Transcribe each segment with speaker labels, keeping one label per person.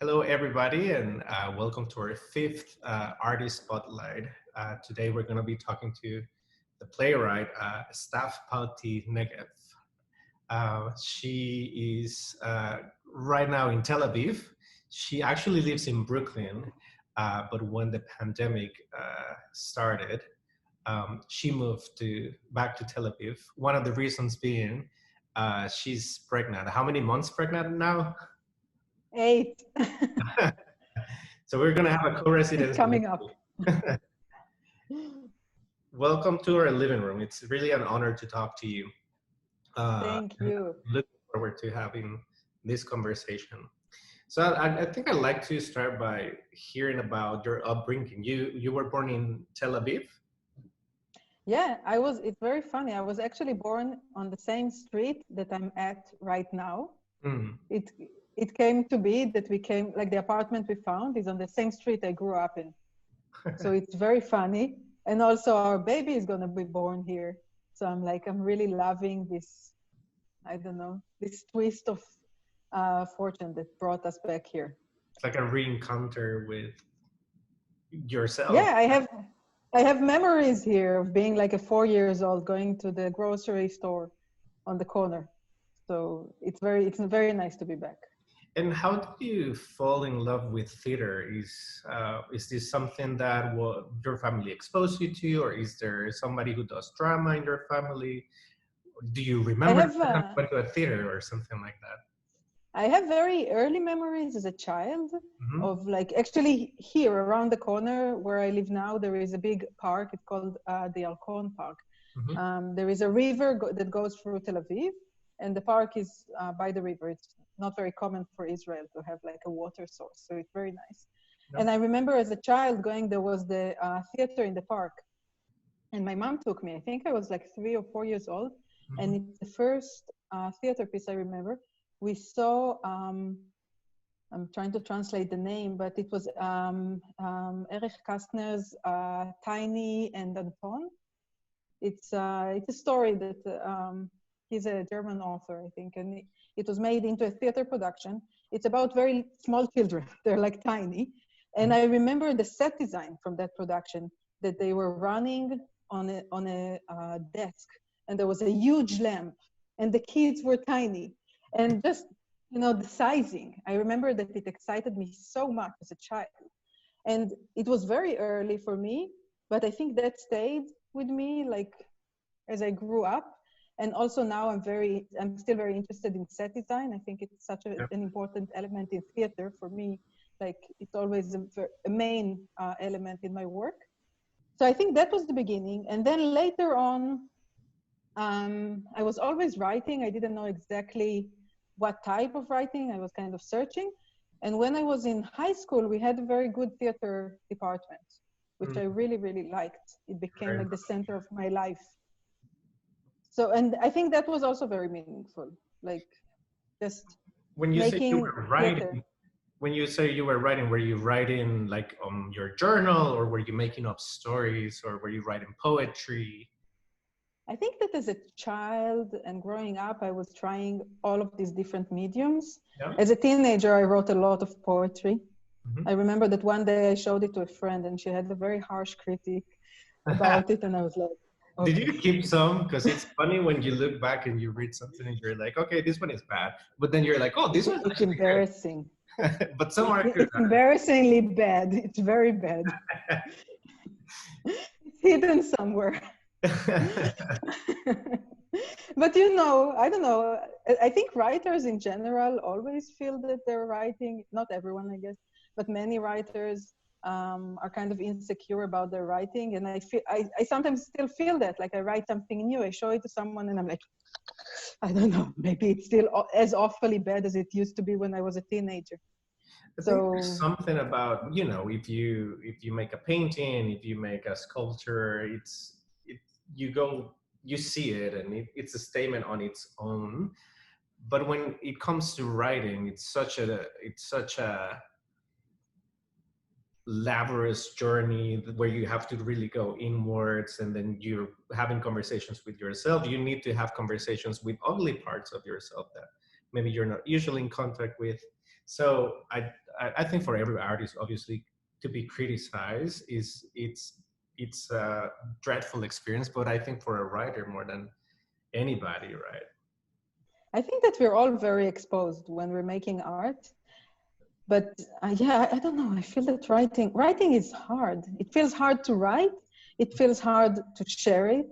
Speaker 1: Hello, everybody, and welcome to our fifth Artist Spotlight. Today, we're going to be talking to the playwright, Stav Palti-Negev. She is right now in Tel Aviv. She actually lives in Brooklyn, but when the pandemic started, she moved back to Tel Aviv. One of the reasons being she's pregnant. How many months pregnant now?
Speaker 2: 8.
Speaker 1: So we're going to have a co-residency.
Speaker 2: It's coming up.
Speaker 1: Welcome to our living room. It's really an honor to talk to you.
Speaker 2: Thank you.
Speaker 1: Looking forward to having this conversation. So I think I'd like to start by hearing about your upbringing. You were born in Tel Aviv?
Speaker 2: Yeah, it's very funny. I was actually born on the same street that I'm at right now. It came to be that we came, like the apartment we found is on the same street I grew up in. So it's very funny. And also our baby is going to be born here. So I'm really loving this, I don't know, this twist of fortune that brought us back here.
Speaker 1: It's like a re-encounter with yourself.
Speaker 2: Yeah, I have memories here of being like a 4 years old, going to the grocery store on the corner. So it's very nice to be back.
Speaker 1: And how did you fall in love with theater? Is this something that your family exposed you to, or is there somebody who does drama in your family? Do you remember went to a theater or something like that?
Speaker 2: I have very early memories as a child of actually here around the corner where I live now, there is a big park. It's called the Alcon Park. There is a river that goes through Tel Aviv, and the park is by the river. It's not very common for Israel to have like a water source, so it's very nice. No. And I remember as a child there was the theater in the park, and my mom took me. I think I was like 3 or 4 years old, and it's the first theater piece I remember. We saw, I'm trying to translate the name, but it was Erich Kastner's Tiny and Anton. It's a story that he's a German author, I think, and it was made into a theater production. It's about very small children. They're like tiny. And I remember the set design from that production, that they were running on a desk, and there was a huge lamp, and the kids were tiny. And just, the sizing, I remember that it excited me so much as a child. And it was very early for me, but I think that stayed with me as I grew up. And also now I'm still very interested in set design. I think it's such an important element in theater for me. It's always a main element in my work. So I think that was the beginning. And then later on, I was always writing. I didn't know exactly what type of writing. I was kind of searching. And when I was in high school, we had a very good theater department, which I really, really liked. It became like the center of my life. So, and I think that was also very meaningful, just
Speaker 1: when you
Speaker 2: making
Speaker 1: say you were writing,
Speaker 2: theater.
Speaker 1: When you say you were writing, were you writing on your journal, or were you making up stories, or were you writing poetry?
Speaker 2: I think that as a child and growing up, I was trying all of these different mediums. Yeah. As a teenager, I wrote a lot of poetry. I remember that one day I showed it to a friend, and she had a very harsh critique about it, and I was like, okay.
Speaker 1: Did you keep some? Because it's funny when you look back and you read something and you're like, okay, this one is bad. But then you're like, oh, this one's
Speaker 2: It's embarrassing.
Speaker 1: But some are good.
Speaker 2: It's embarrassingly bad. It's very bad. It's hidden somewhere. But I don't know. I think writers in general always feel that they're writing, not everyone, I guess, but many writers are kind of insecure about their writing, and I sometimes still feel that. I write something new, I show it to someone, and I'm like, I don't know, maybe it's still as awfully bad as it used to be when I was a teenager.
Speaker 1: I think there's something about, if you make a painting, if you make a sculpture, you see it, and it's a statement on its own. But when it comes to writing, it's such a laborious journey where you have to really go inwards, and then you're having conversations with yourself. You need to have conversations with ugly parts of yourself that maybe you're not usually in contact with. So I think for every artist, obviously, to be criticized it's a dreadful experience, but I think for a writer more than anybody, right?
Speaker 2: I think that we're all very exposed when we're making art. But yeah, I don't know. I feel that writing is hard. It feels hard to write. It feels hard to share it,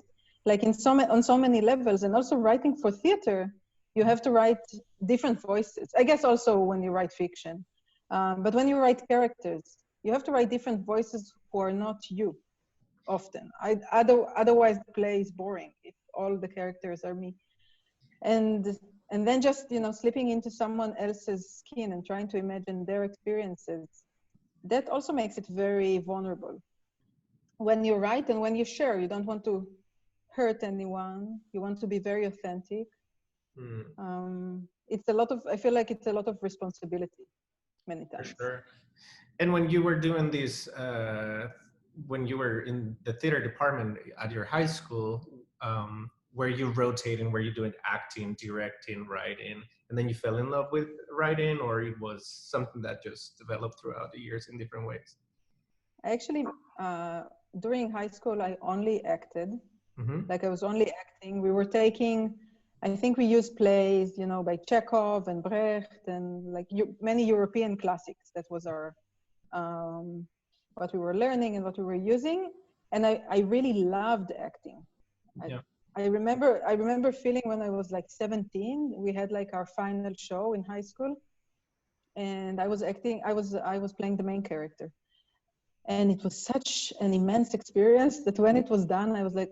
Speaker 2: like on so many levels. And also writing for theater, you have to write different voices. I guess also when you write fiction. But when you write characters, you have to write different voices who are not you often. Otherwise the play is boring if all the characters are me. And then just, slipping into someone else's skin and trying to imagine their experiences, that also makes it very vulnerable. When you write and when you share, you don't want to hurt anyone. You want to be very authentic. I feel like it's a lot of responsibility many times.
Speaker 1: For sure. And when you were doing this, when you were in the theater department at your high school, were you rotating? Were you doing acting, directing, writing, and then you fell in love with writing, or it was something that just developed throughout the years in different ways?
Speaker 2: Actually, during high school, I only acted. Like I was only acting. We were taking, I think we used plays, by Chekhov and Brecht and like many European classics. That was our, what we were learning and what we were using. And I really loved acting.
Speaker 1: Yeah.
Speaker 2: I remember feeling when I was like 17, we had like our final show in high school, and I was acting. I was playing the main character, and it was such an immense experience that when it was done, I was like,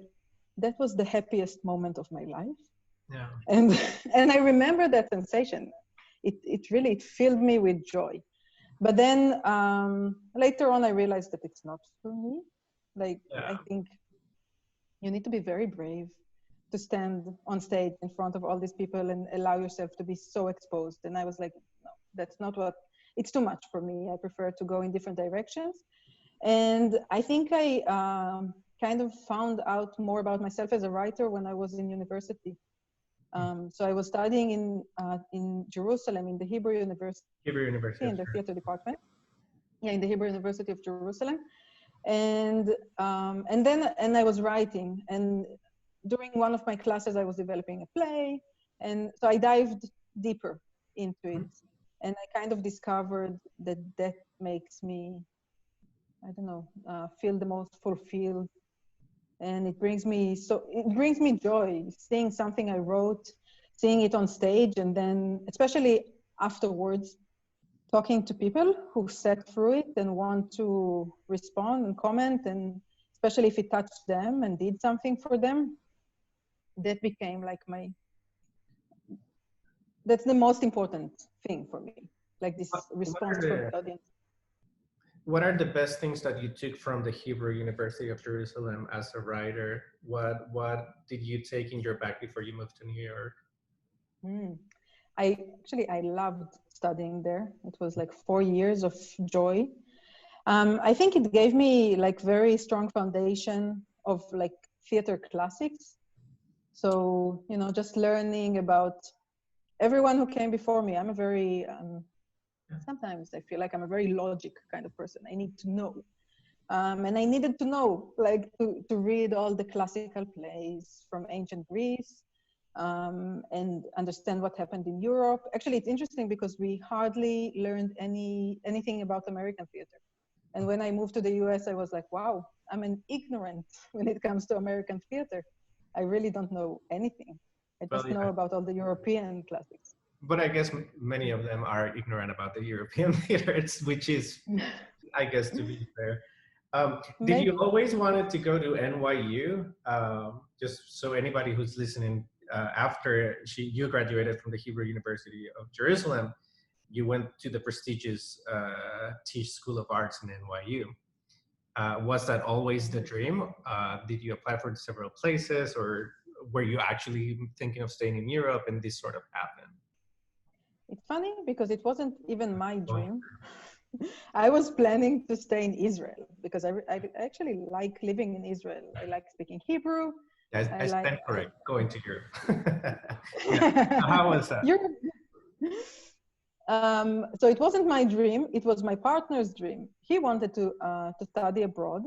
Speaker 2: that was the happiest moment of my life.
Speaker 1: Yeah.
Speaker 2: And I remember that sensation. It really filled me with joy. But then later on, I realized that it's not for me. Like, yeah. I think you need to be very brave to stand on stage in front of all these people and allow yourself to be so exposed. And I was like, no, that's not it's too much for me. I prefer to go in different directions. And I think I kind of found out more about myself as a writer when I was in university. So I was studying in Jerusalem, in the Hebrew University. In the theater department. Yeah, in the Hebrew University of Jerusalem. And I was writing, and during one of my classes, I was developing a play. And so I dived deeper into it. And I kind of discovered that makes me, I don't know, feel the most fulfilled. And it brings me joy, seeing something I wrote, seeing it on stage, and then especially afterwards, talking to people who sat through it and want to respond and comment, and especially if it touched them and did something for them. That became like that's the most important thing for me, like this response from the audience.
Speaker 1: What are the best things that you took from the Hebrew University of Jerusalem as a writer? What did you take in your bag before you moved to New York?
Speaker 2: I loved studying there. It was like 4 years of joy. I think it gave me like very strong foundation of like theater classics. So, just learning about everyone who came before me. I'm a very, sometimes I feel like I'm a very logic kind of person. I need to know. And I needed to know, like to read all the classical plays from ancient Greece, and understand what happened in Europe. Actually, it's interesting because we hardly learned anything about American theater. And when I moved to the US, I was like, wow, I'm an ignorant when it comes to American theater. I really don't know anything. I just know about all the European classics.
Speaker 1: But I guess many of them are ignorant about the European theaters, which is, I guess, to be fair. Did you always wanted to go to NYU? Just so anybody who's listening, after you graduated from the Hebrew University of Jerusalem, you went to the prestigious Tisch School of Arts in NYU. Was that always the dream? Did you apply for several places, or were you actually thinking of staying in Europe and this sort of happened?
Speaker 2: It's funny because it wasn't even my dream. I was planning to stay in Israel because I actually like living in Israel. I like speaking Hebrew.
Speaker 1: I stand correct, going to Europe. Yeah. How was that?
Speaker 2: So it wasn't my dream, it was my partner's dream. He wanted to study abroad.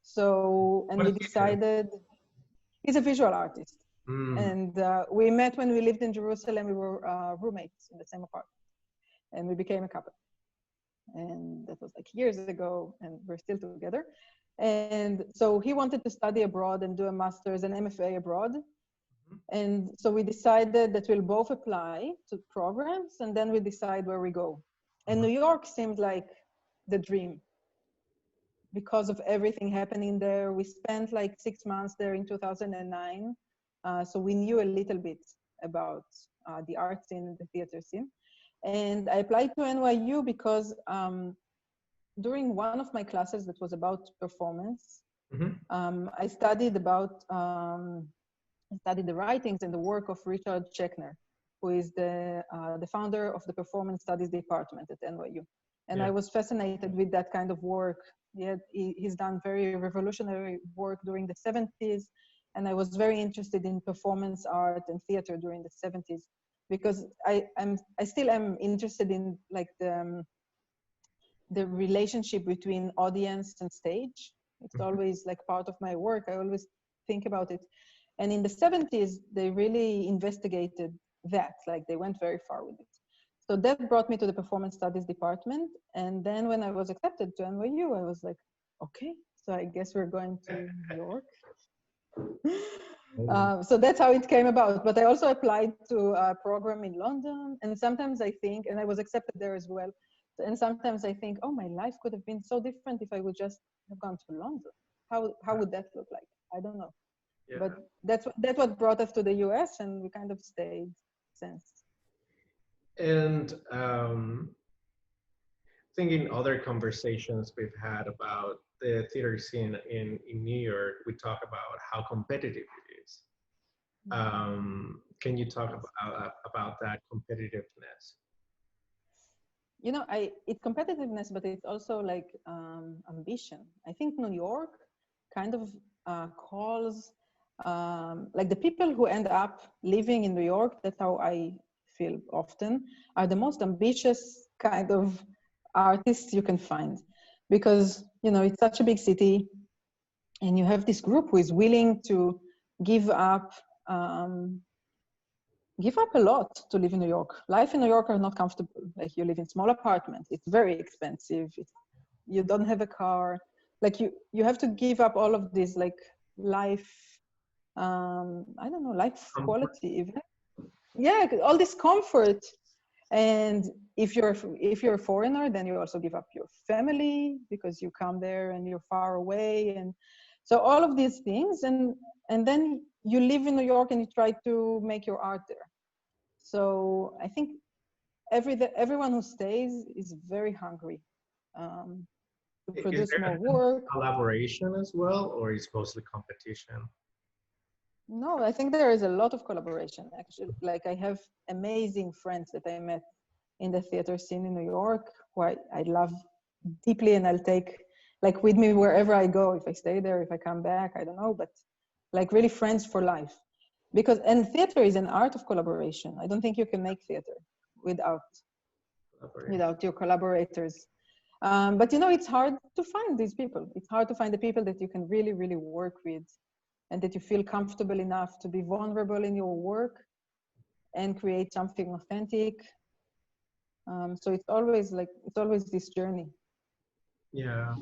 Speaker 2: So, and we decided, he's a visual artist. And we met when we lived in Jerusalem. We were roommates in the same apartment, and we became a couple. And that was like years ago, and we're still together. And so he wanted to study abroad and do a master's and MFA abroad. And so we decided that we'll both apply to programs, and then we decide where we go. And New York seemed like the dream because of everything happening there. We spent like 6 months there in 2009. So we knew a little bit about the art scene and the theater scene. And I applied to NYU because during one of my classes that was about performance, I studied about, I studied the writings and the work of Richard Schechner, who is the founder of the Performance Studies Department at NYU. And I was fascinated with that kind of work. He's done very revolutionary work during the 70s. And I was very interested in performance art and theater during the 70s, because I still am interested in like the relationship between audience and stage. It's always like part of my work. I always think about it. And in the 70s, they really investigated that, like they went very far with it. So that brought me to the Performance Studies Department. And then when I was accepted to NYU, I was like, okay, so I guess we're going to New York. So that's how it came about. But I also applied to a program in London. And sometimes I think, and I was accepted there as well. And sometimes I think, oh, my life could have been so different if I would just have gone to London. How would that look like? I don't know. Yeah. But that's what brought us to the US, and we kind of stayed since.
Speaker 1: And thinking other conversations we've had about the theater scene in New York, we talk about how competitive it is. Can you talk about that competitiveness?
Speaker 2: You know, it's competitiveness, but it's also like ambition. I think New York kind of calls, like the people who end up living in New York, that's how I feel often, are the most ambitious kind of artists you can find. Because, you know, it's such a big city, and you have this group who is willing to give up a lot to live in New York. Life in New York are not comfortable. Like, you live in small apartments. It's very expensive. You don't have a car. Like you have to give up all of this, like life, I don't know, life quality even. Yeah, all this comfort. And if you're a foreigner, then you also give up your family because you come there and you're far away. And so all of these things, and then you live in New York and you try to make your art there. So I think everyone who stays is very hungry to produce more work.
Speaker 1: Collaboration as well, or is mostly competition?
Speaker 2: No, I think there is a lot of collaboration, actually. Like, I have amazing friends that I met in the theater scene in New York, who I love deeply, and I'll take like with me wherever I go. If I stay there, if I come back, I don't know, but like really friends for life. And theater is an art of collaboration. I don't think you can make theater without your collaborators. But you know, it's hard to find these people. It's hard to find the people that you can really, really work with, and that you feel comfortable enough to be vulnerable in your work and create something authentic. So it's always this journey.
Speaker 1: Yeah.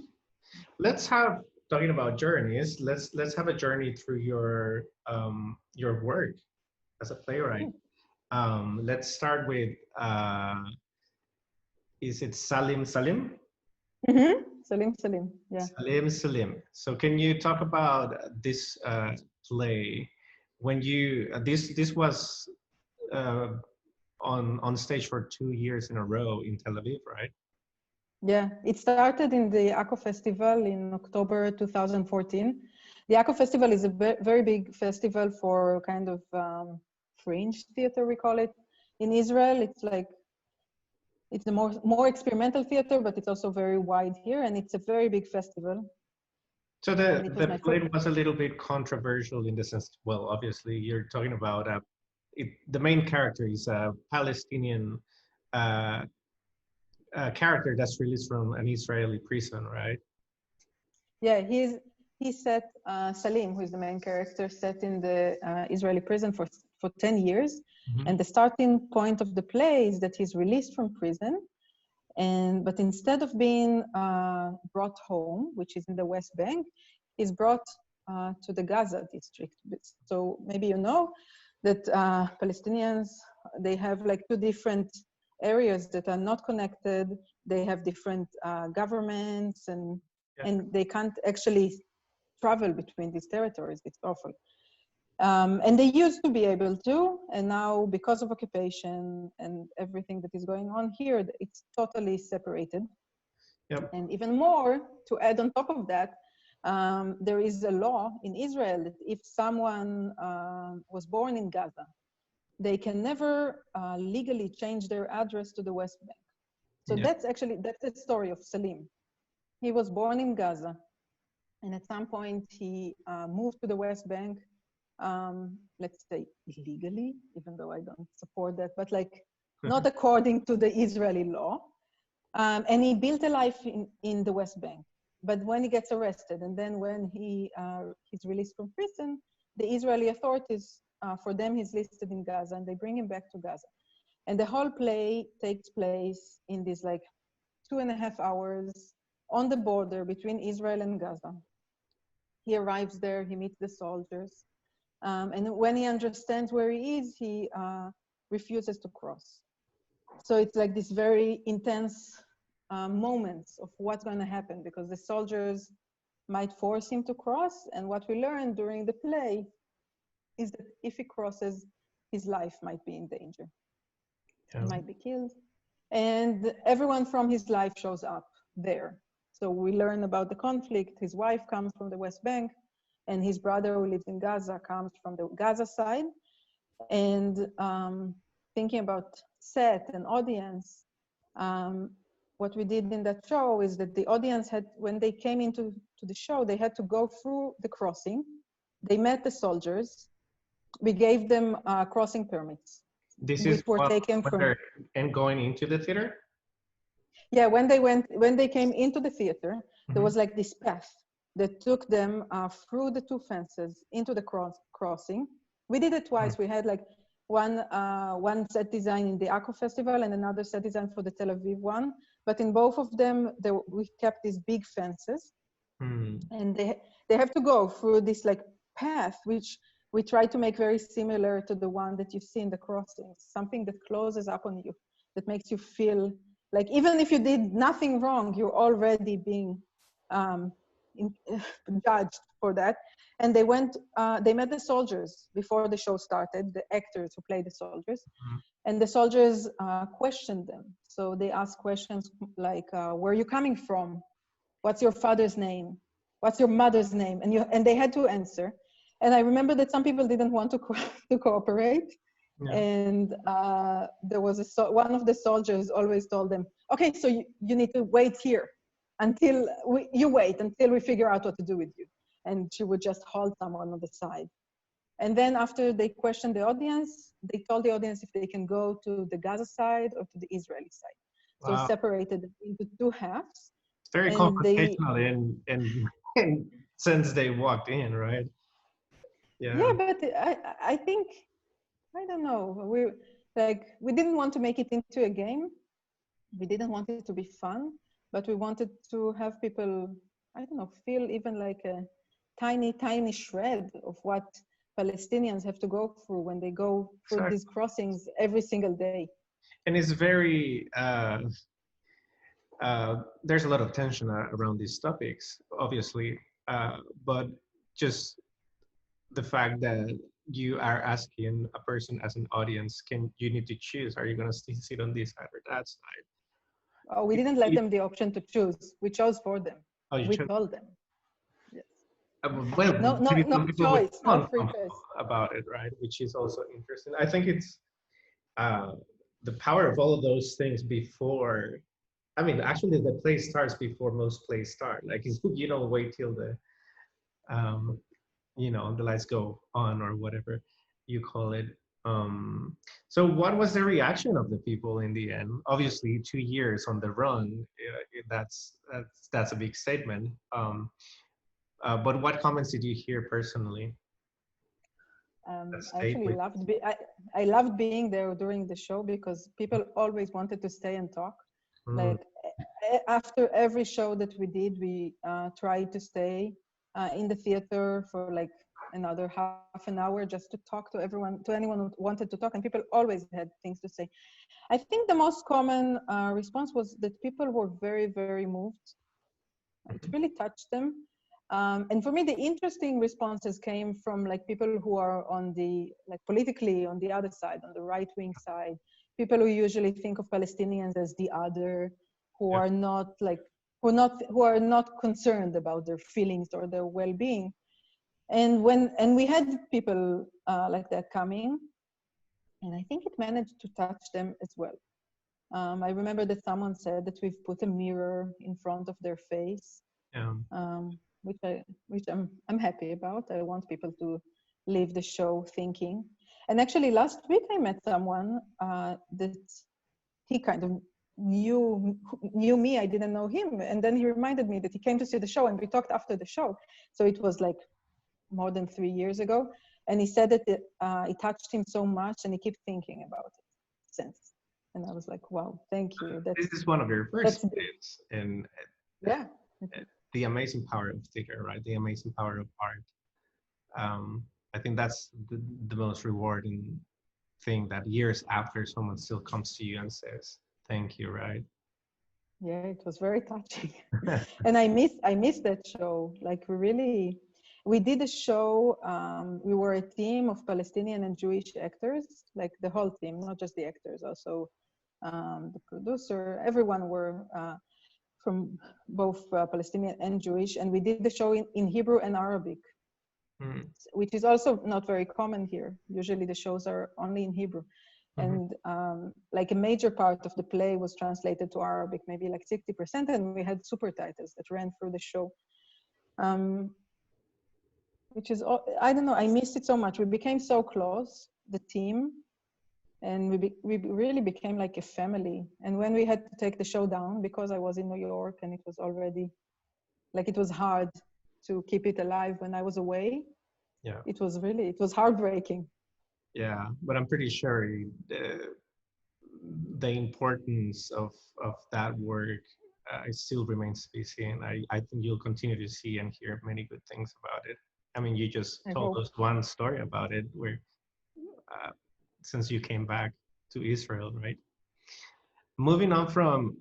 Speaker 1: Talking about journeys, let's have a journey through your work as a playwright. Let's start with is it Salim Salim?
Speaker 2: Mm-hmm. Salim Salim, yeah.
Speaker 1: Salim Salim. So can you talk about this play? When this was on stage for 2 years in a row in Tel Aviv, right?
Speaker 2: Yeah, it started in the ACO Festival in October 2014. The ACO Festival is a very big festival for kind of fringe theater, we call it. In Israel, it's a more experimental theater, but it's also very wide here, and it's a very big festival.
Speaker 1: So the play was a little bit controversial in the sense, well, obviously you're talking about the main character is a Palestinian character that's released from an Israeli prison, right?
Speaker 2: Yeah, he's set, Salim, who is the main character, set in the Israeli prison for 10 years.
Speaker 1: Mm-hmm.
Speaker 2: And the starting point of the play is that he's released from prison. But instead of being brought home, which is in the West Bank, he's brought to the Gaza district. So maybe you know that Palestinians, they have like two different areas that are not connected. They have different governments, and they can't actually travel between these territories. It's awful. And they used to be able to, and now because of occupation and everything that is going on here, it's totally separated.
Speaker 1: Yep.
Speaker 2: And even more, to add on top of that, there is a law in Israel that if someone was born in Gaza, they can never legally change their address to the West Bank. So that's the story of Salim. He was born in Gaza, and at some point he moved to the West Bank, let's say illegally, even though I don't support that, but like not according to the Israeli law. And he built a life in the West Bank. But when he gets arrested, and then when he's released from prison, the Israeli authorities, for them, he's listed in Gaza, and they bring him back to Gaza. And the whole play takes place in these like 2.5 hours on the border between Israel and Gaza. He arrives there, he meets the soldiers. And when he understands where he is, he refuses to cross. So it's like this very intense moments of what's going to happen, because the soldiers might force him to cross. And what we learn during the play is that if he crosses, his life might be in danger. He might be killed. And everyone from his life shows up there. So we learn about the conflict. His wife comes from the West Bank, and his brother who lives in Gaza comes from the Gaza side. And thinking about set and audience, what we did in that show is that the audience had, when they came into the show, they had to go through the crossing. They met the soldiers. We gave them crossing permits.
Speaker 1: This is
Speaker 2: were taken from,
Speaker 1: and going into the theater?
Speaker 2: Yeah, when they came into the theater, there was like this path that took them through the two fences into the crossing. We did it twice. We had like one set design in the Akko Festival and another set design for the Tel Aviv one. But in both of them, we kept these big fences. And they have to go through this like path, which we try to make very similar to the one that you see in the crossings, something that closes up on you, that makes you feel like even if you did nothing wrong, you're already being judged for that. And they met the soldiers before the show started, the actors who play the soldiers, and the soldiers questioned them. So they asked questions like, where are you coming from? What's your father's name? What's your mother's name? And they had to answer. And I remember that some people didn't want to cooperate. Yeah. And there was one of the soldiers always told them, okay, so you need to wait here until we figure out what to do with you. And she would just hold someone on the side. And then after they questioned the audience, they told the audience if they can go to the Gaza side or to the Israeli side. So separated into two halves.
Speaker 1: It's very confrontational and since they walked in, right?
Speaker 2: Yeah, but I think, I don't know, we didn't want to make it into a game. We didn't want it to be fun, but we wanted to have people, I don't know, feel even like a tiny shred of what Palestinians have to go through when they go through these crossings every single day.
Speaker 1: And it's very, there's a lot of tension around these topics, obviously, but just the fact that you are asking a person as an audience, you need to choose, are you going to sit on this side or that side?
Speaker 2: Oh, we didn't let them the option to choose. We chose for them. We told them. Yes.
Speaker 1: Well,
Speaker 2: no choice, no free choice.
Speaker 1: About it, right? Which is also interesting. I think it's the power of all of those things before. I mean, actually, the play starts before most plays start. Like, you don't wait till the the lights go on or whatever you call it. So what was the reaction of the people in the end? Obviously, 2 years on the run, that's a big statement. But what comments did you hear personally?
Speaker 2: I actually I loved being there during the show because people always wanted to stay and talk. Like after every show that we did, we tried to stay in the theater for like another half an hour just to talk to anyone who wanted to talk, and people always had things to say. I think the most common response was that people were very, very moved. It really touched them. And for me, the interesting responses came from like people who are on the, like politically on the other side, on the right-wing side, people who usually think of Palestinians as the other, who are not like, who are not concerned about their feelings or their well-being. And we had people like that coming, and I think it managed to touch them as well. I remember that someone said that we've put a mirror in front of their face. Which I'm happy about. I want people to leave the show thinking. And actually last week I met someone that he kind of knew me, I didn't know him. And then he reminded me that he came to see the show and we talked after the show. So it was like more than 3 years ago. And he said that it touched him so much and he kept thinking about it since. And I was like, wow, thank you.
Speaker 1: This is one of your first bits. And yeah. The amazing power of theater, right? The amazing power of art. I think that's the most rewarding thing, that years after someone still comes to you and says, thank you, right?
Speaker 2: Yeah, it was very touching. And I miss that show. Like we did a show, we were a team of Palestinian and Jewish actors, like the whole team, not just the actors, also the producer, everyone were from both Palestinian and Jewish, and we did the show in Hebrew and Arabic, which is also not very common here. Usually the shows are only in Hebrew. And like a major part of the play was translated to Arabic, maybe like 60%, and we had super titles that ran through the show. Which is, I don't know, I missed it so much. We became so close, the team, and we really became like a family. And when we had to take the show down, because I was in New York and it was already, like it was hard to keep it alive when I was away. Yeah. It was heartbreaking.
Speaker 1: Yeah, but I'm pretty sure the importance of that work still remains to be seen. I think you'll continue to see and hear many good things about it. I mean, you just told us one story about it where since you came back to Israel, right? Moving on from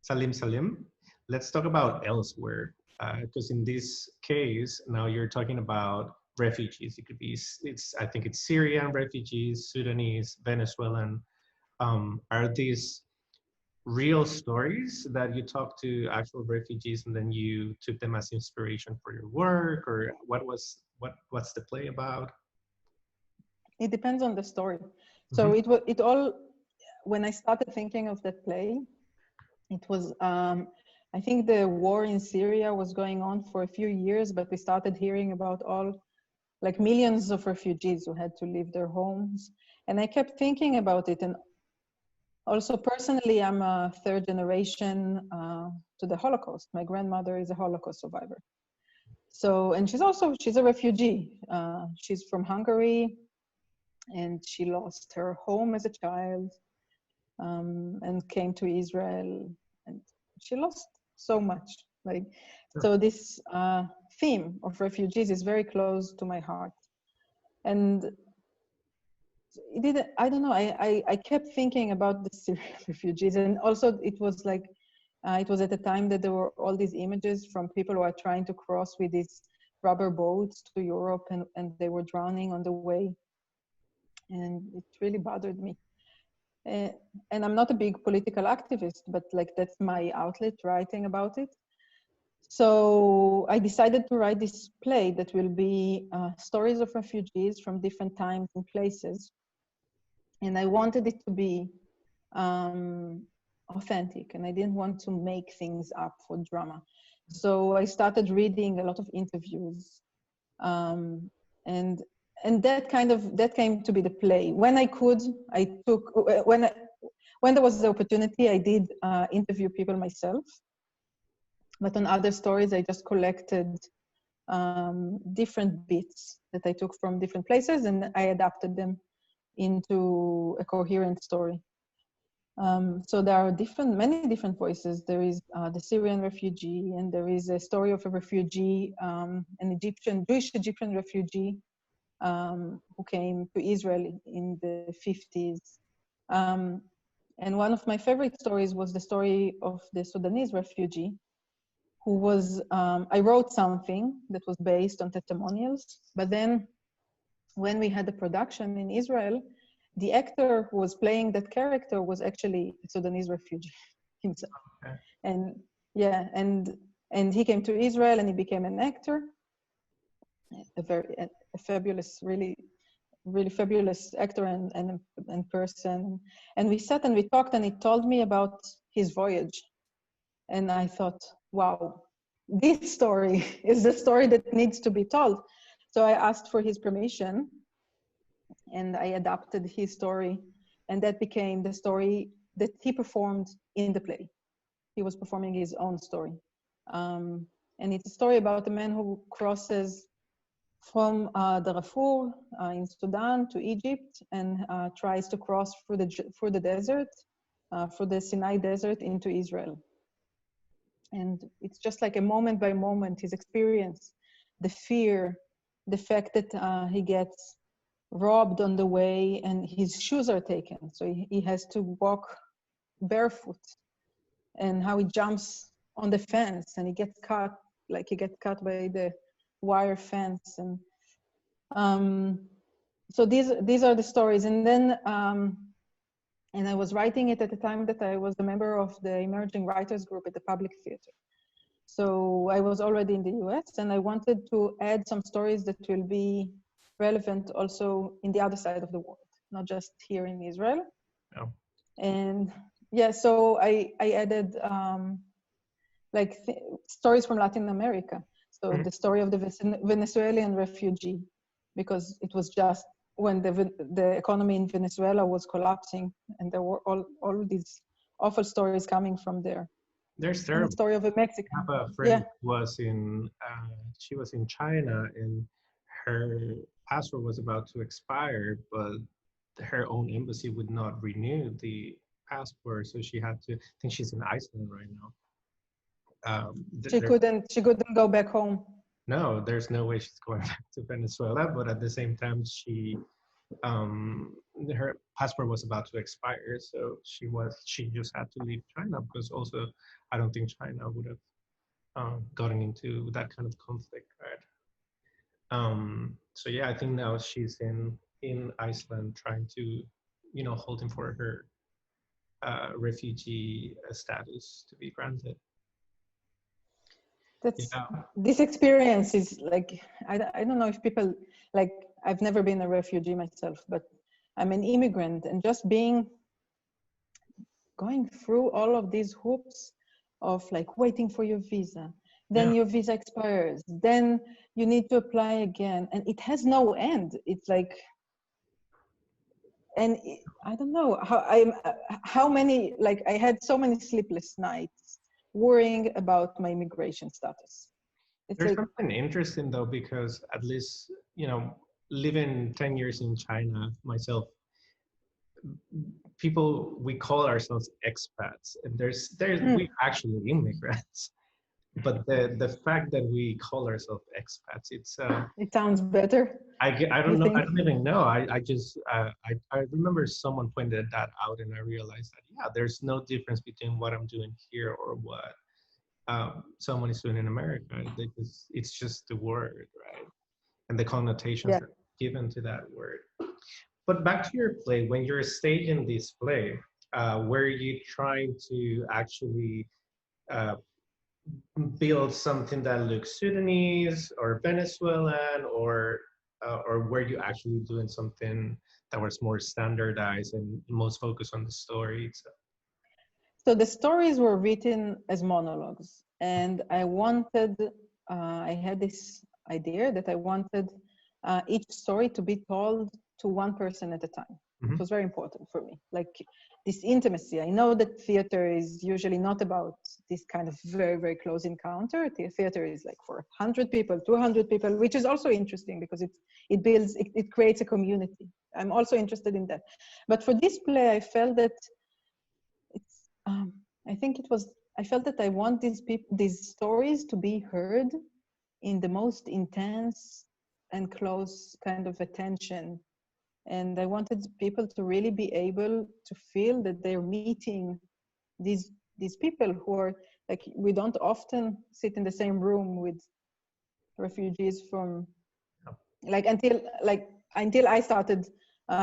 Speaker 1: Salim Salim, let's talk about elsewhere. Because in this case, now you're talking about refugees. It could be, I think it's Syrian refugees, Sudanese, Venezuelan. Are these real stories that you talked to actual refugees and then you took them as inspiration for your work, or what's the play about?
Speaker 2: It depends on the story. So it all, when I started thinking of that play, it was, I think the war in Syria was going on for a few years, but we started hearing about like millions of refugees who had to leave their homes. And I kept thinking about it. And also personally, I'm a third generation to the Holocaust. My grandmother is a Holocaust survivor. So, and she's a refugee. She's from Hungary, and she lost her home as a child and came to Israel, and she lost so much. Like, so this theme of refugees is very close to my heart. And it didn't, I don't know, I kept thinking about the Syrian refugees, and also it was like, it was at a time that there were all these images from people who are trying to cross with these rubber boats to Europe, and they were drowning on the way. And it really bothered me. And I'm not a big political activist, but like that's my outlet, writing about it. So I decided to write this play that will be stories of refugees from different times and places. And I wanted it to be authentic, and I didn't want to make things up for drama. So I started reading a lot of interviews. And that came to be the play. When I could, I took, when there was the opportunity, I did interview people myself. But on other stories, I just collected different bits that I took from different places, and I adapted them into a coherent story. So there are many different voices. There is the Syrian refugee, and there is a story of a refugee, an Jewish Egyptian refugee who came to Israel in the 50s. And one of my favorite stories was the story of the Sudanese refugee who was, I wrote something that was based on testimonials, but then when we had the production in Israel, the actor who was playing that character was actually a Sudanese refugee himself. Okay. And yeah, and he came to Israel and he became an actor, a fabulous, really fabulous actor and person. And we sat and we talked, and he told me about his voyage. And I thought, wow, this story is the story that needs to be told. So I asked for his permission, and I adapted his story, and that became the story that he performed in the play. He was performing his own story. And it's a story about a man who crosses from Darfur in Sudan to Egypt, and tries to cross through the desert, through the Sinai desert into Israel. And it's just like a moment by moment, his experience, the fear, the fact that he gets robbed on the way and his shoes are taken. So he has to walk barefoot, and how he jumps on the fence and he gets cut, like he gets cut by the wire fence. And so these are the stories. And then, and I was writing it at the time that I was a member of the emerging writers group at the Public Theater. So I was already in the US, and I wanted to add some stories that will be relevant also in the other side of the world, not just here in Israel.
Speaker 1: Oh.
Speaker 2: And yeah, so I added stories from Latin America. So the story of the Venezuelan refugee, because it was just when the economy in Venezuela was collapsing, and there were all these awful stories coming from there.
Speaker 1: There's terrible.
Speaker 2: The story of a Mexican.
Speaker 1: I have a friend was she was in China, and her passport was about to expire, but her own embassy would not renew the passport, so she had to. I think she's in Iceland right now.
Speaker 2: She couldn't go back home.
Speaker 1: No, there's no way she's going back to Venezuela. But at the same time, her passport was about to expire, so she just had to leave China, because also I don't think China would have gotten into that kind of conflict, right? So yeah, I think now she's in Iceland trying to, holding for her refugee status to be granted.
Speaker 2: This experience is like, I don't know if people, like, I've never been a refugee myself, but I'm an immigrant, and just going through all of these hoops of like waiting for your visa, then your visa expires, then you need to apply again, and it has no end. It's like, and I don't know how many, like, I had so many sleepless nights worrying about my immigration status.
Speaker 1: There's something interesting though, because at least, living 10 years in China myself, we call ourselves expats, and we're actually immigrants. But the fact that we call ourselves expats,
Speaker 2: it sounds better.
Speaker 1: I don't know. I don't even know. I remember someone pointed that out, and I realized that there's no difference between what I'm doing here or what someone is doing in America. It's just the word, right? And the connotations that are given to that word. But back to your play, when you're staging this play, were you trying to actually build something that looks Sudanese or Venezuelan, or were you actually doing something that was more standardized and most focused on the story itself?
Speaker 2: So the stories were written as monologues, and I had this idea that I wanted each story to be told to one person at a time. It was very important for me, like this intimacy. I know that theater is usually not about this kind of very, very close encounter. Theater is like for 100 people, 200 people, which is also interesting because it creates a community. I'm also interested in that. But for this play, I felt that I felt that I want these stories to be heard in the most intense and close kind of attention. And I wanted people to really be able to feel that they're meeting these people who are like, we don't often sit in the same room with refugees from until I started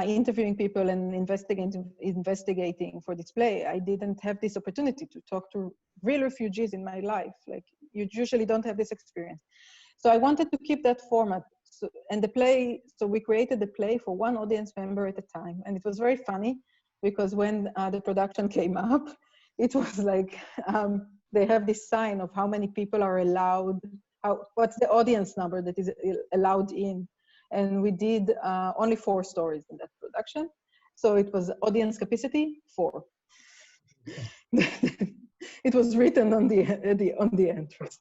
Speaker 2: interviewing people and investigating for this play. I didn't have this opportunity to talk to real refugees in my life. Like, you usually don't have this experience. So I wanted to keep that format. So we created the play for one audience member at a time. And it was very funny because when the production came up, it was like, they have this sign of how many people are allowed, what's the audience number that is allowed in. And we did only 4 stories in that production. So it was audience capacity 4. It was written on the entrance.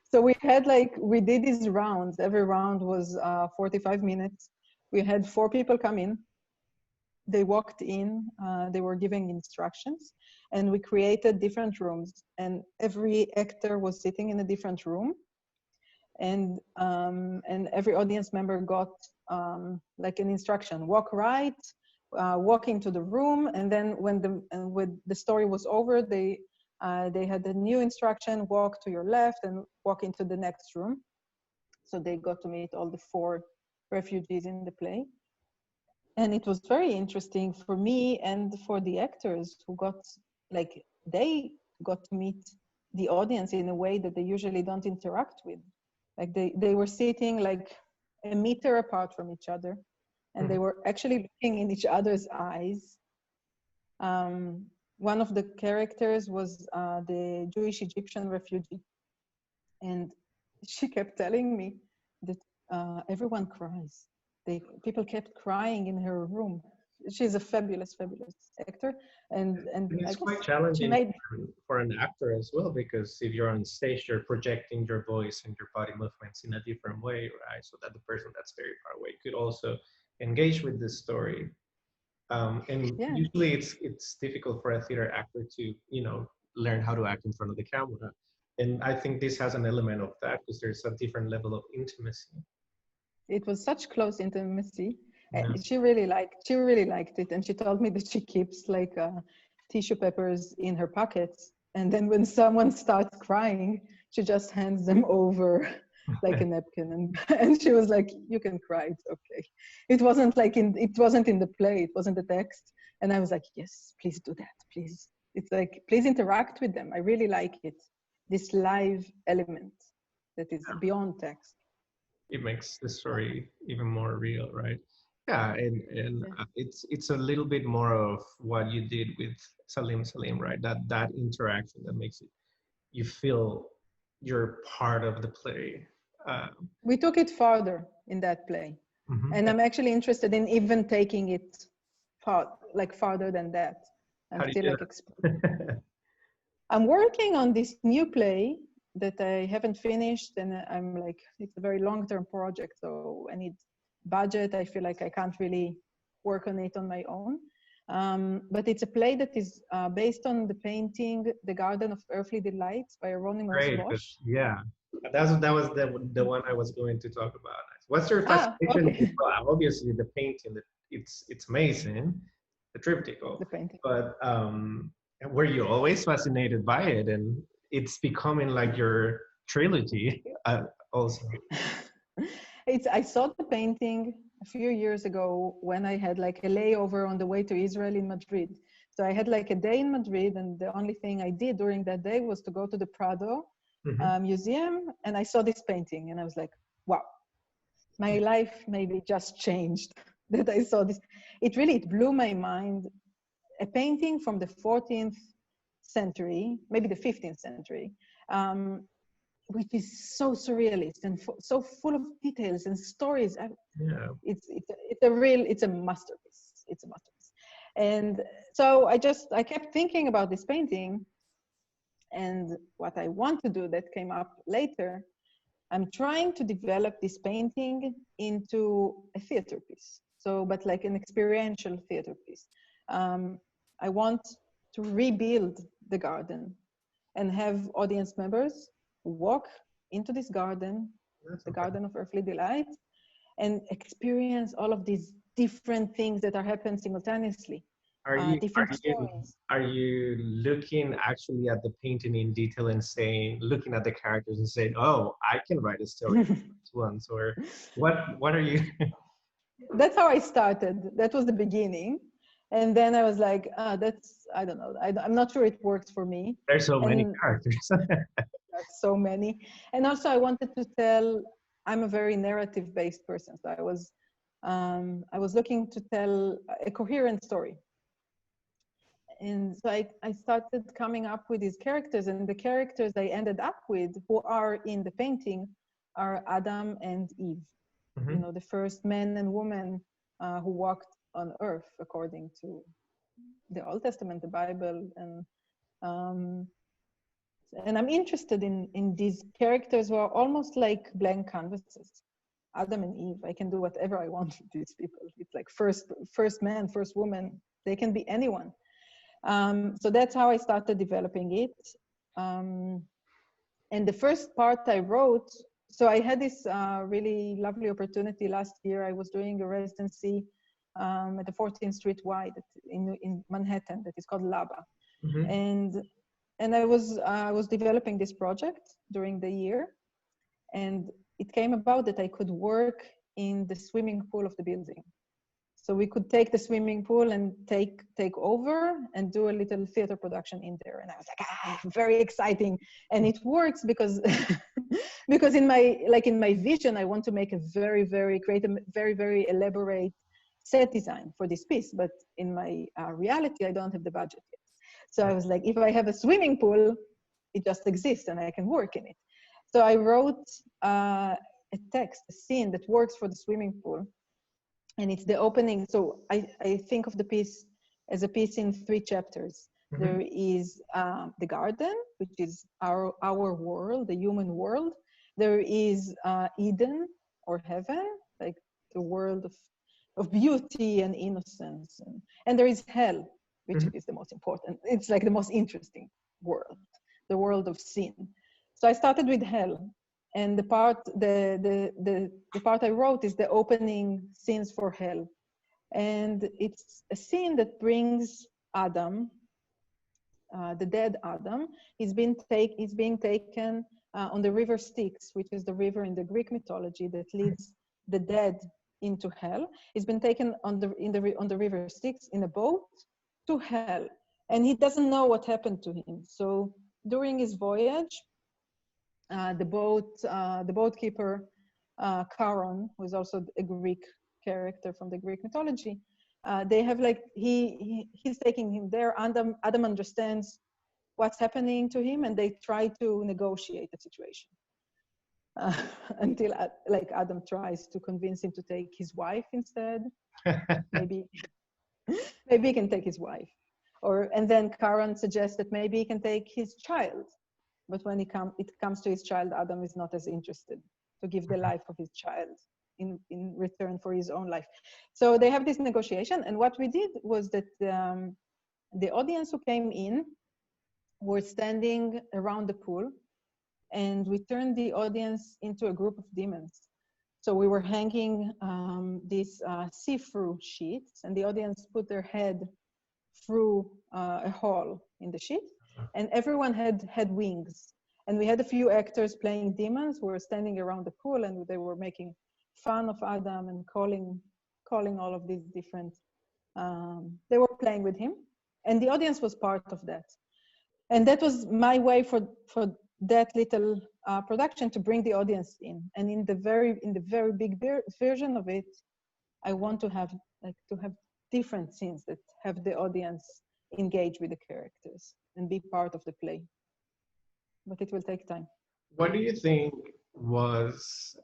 Speaker 2: So we did these rounds. Every round was 45 minutes. We had 4 people come in. They walked in, they were giving instructions, and we created different rooms, and every actor was sitting in a different room. And every audience member got like an instruction: walk right, walk into the room, and then when the story was over, they had a new instruction: walk to your left and walk into the next room. So they got to meet all the 4 refugees in the play. And it was very interesting for me and for the actors who they got to meet the audience in a way that they usually don't interact with. Like they were sitting like a meter apart from each other, and they were actually looking in each other's eyes. One of the characters was the Jewish Egyptian refugee. And she kept telling me that everyone cries. People kept crying in her room. She's a fabulous, fabulous actor. And
Speaker 1: it's quite challenging for an actor as well, because if you're on stage, you're projecting your voice and your body movements in a different way, right? So that the person that's very far away could also engage with the story. Usually it's difficult for a theater actor to, learn how to act in front of the camera. And I think this has an element of that because there's a different level of intimacy.
Speaker 2: It was such close intimacy. Yeah. She really liked it, and she told me that she keeps like tissue papers in her pockets, and then when someone starts crying, she just hands them over like a napkin, and she was like, "You can cry, it's okay." It wasn't in the play, it wasn't the text, and I was like, "Yes, please do that, please." It's like, please interact with them. I really like it. This live element that is beyond text.
Speaker 1: It makes the story even more real, right? Yeah, and it's a little bit more of what you did with Salim Salim, right? That interaction that makes it, you feel you're part of the play.
Speaker 2: We took it farther in that play, and I'm actually interested in even taking it farther than that. I'm still I'm working on this new play that I haven't finished, and I'm like, it's a very long-term project, so I need budget. I feel like I can't really work on it on my own. But it's a play that is based on the painting "The Garden of Earthly Delights" by Hieronymus Bosch.
Speaker 1: Yeah, that was the one I was going to talk about. What's your fascination? Okay. Well, obviously the painting, it's amazing, the triptych.
Speaker 2: The painting.
Speaker 1: But were you always fascinated by it, and it's becoming like your trilogy also?
Speaker 2: I saw the painting a few years ago when I had like a layover on the way to Israel in Madrid. So I had like a day in Madrid, and the only thing I did during that day was to go to the Prado museum, and I saw this painting, and I was like, wow, my life maybe just changed that I saw this. It blew my mind. A painting from the 14th century, maybe the 15th century, which is so surrealist and so full of details and stories.
Speaker 1: Yeah.
Speaker 2: It's a masterpiece. It's a masterpiece. And so I kept thinking about this painting, and what I want to do that came up later. I'm trying to develop this painting into a theater piece. So, but like an experiential theater piece. I want to rebuild the garden and have audience members walk into this garden, the Garden of Earthly Delight, and experience all of these different things that are happening simultaneously. Different stories.
Speaker 1: Are you looking actually at the painting in detail and looking at the characters and saying, oh, I can write a story once, or what are you?
Speaker 2: That's how I started. That was the beginning. And then I was like, I don't know. I'm not sure it works for me.
Speaker 1: There's so many characters.
Speaker 2: So many. And also I wanted to tell, I'm a very narrative-based person. So I was looking to tell a coherent story. And so I started coming up with these characters, and the characters I ended up with who are in the painting are Adam and Eve. Mm-hmm. You know, the first man and woman who walked on earth according to the Old Testament, the Bible. And I'm interested in these characters who are almost like blank canvases. Adam and Eve, I can do whatever I want with these people. It's like first man, first woman, they can be anyone. So that's how I started developing it. And the first part I wrote, so I had this really lovely opportunity last year. I was doing a residency at the 14th Street Y in Manhattan that is called LABA. Mm-hmm. And I was developing this project during the year. And it came about that I could work in the swimming pool of the building. So we could take the swimming pool and take over and do a little theater production in there. And I was like, very exciting. And it works because because in my vision, I want to make a very, very very elaborate set design for this piece. But in my reality, I don't have the budget yet. So I was like, if I have a swimming pool, it just exists and I can work in it. So I wrote a text, a scene that works for the swimming pool. And it's the opening. So I think of the piece as a piece in 3 chapters. Mm-hmm. There is the garden, which is our world, the human world. There is Eden or heaven, like the world of beauty and innocence. And there is hell, which mm-hmm. is the most important. It's like the most interesting world, the world of sin. So I started with hell. And the part I wrote is the opening scenes for hell. And it's a scene that brings Adam, the dead Adam, is being taken on the river Styx, which is the river in the Greek mythology that leads the dead into hell. He's been taken on the river Styx in a boat to hell. And he doesn't know what happened to him. So during his voyage, the boat keeper, Charon, who is also a Greek character from the Greek mythology, they have like, he's taking him there. Adam understands what's happening to him, and they try to negotiate the situation until like Adam tries to convince him to take his wife instead. maybe he can take his wife, and then Charon suggests that maybe he can take his child. But when it comes to his child, Adam is not as interested to give the life of his child in return for his own life. So they have this negotiation. And what we did was that the audience who came in were standing around the pool, and we turned the audience into a group of demons. So we were hanging these see-through sheets, and the audience put their head through a hole in the sheet. And everyone had wings. And we had a few actors playing demons who were standing around the pool, and they were making fun of Adam and calling all of these different, they were playing with him. And the audience was part of that. And that was my way for that little production to bring the audience in. And in the very big version of it, I want to have different scenes that have the audience engage with the characters and be part of the play. But it will take time.
Speaker 1: What do you think was,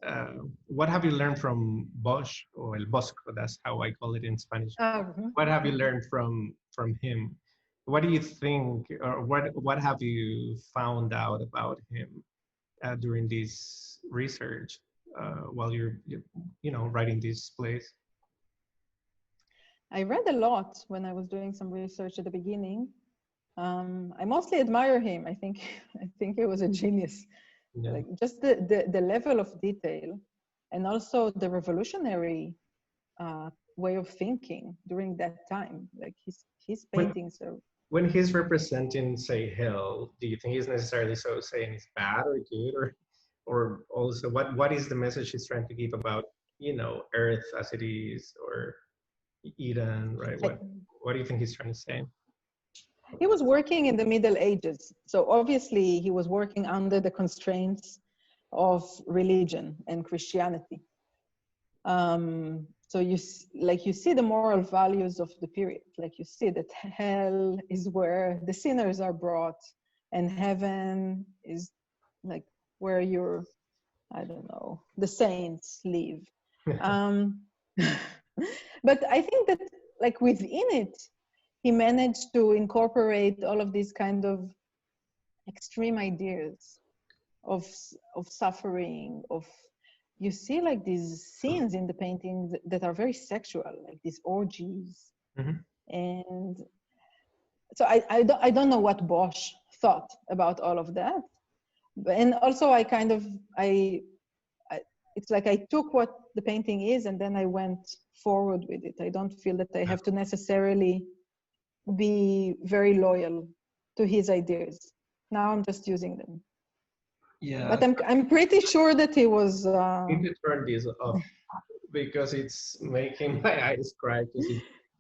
Speaker 1: what have you learned from Bosch or El Bosco? That's how I call it in Spanish. What have you learned from him? What do you think, or what have you found out about him during this research while you're writing these plays?
Speaker 2: I read a lot when I was doing some research at the beginning. I mostly admire him. I think he was a genius. Yeah. Like just the level of detail, and also the revolutionary way of thinking during that time. Like his paintings are.
Speaker 1: When he's representing, say, hell, do you think he's necessarily so saying it's bad or good, or also what is the message he's trying to give about Earth as it is, or Eden, right? What do you think he's trying to say?
Speaker 2: He was working in the Middle Ages, so obviously he was working under the constraints of religion and Christianity. So you see the moral values of the period. Like you see that hell is where the sinners are brought, and heaven is like where the saints live. But I think that like within it, he managed to incorporate all of these kind of extreme ideas of suffering, you see like these scenes in the paintings that are very sexual, like these orgies. Mm-hmm. And so I don't know what Bosch thought about all of that. And also it's like I took what the painting is and then I went forward with it. I don't feel that I have to necessarily be very loyal to his ideas. Now I'm just using them. Yeah. But I'm pretty sure that he was.
Speaker 1: I need to turn this off because it's making my eyes cry.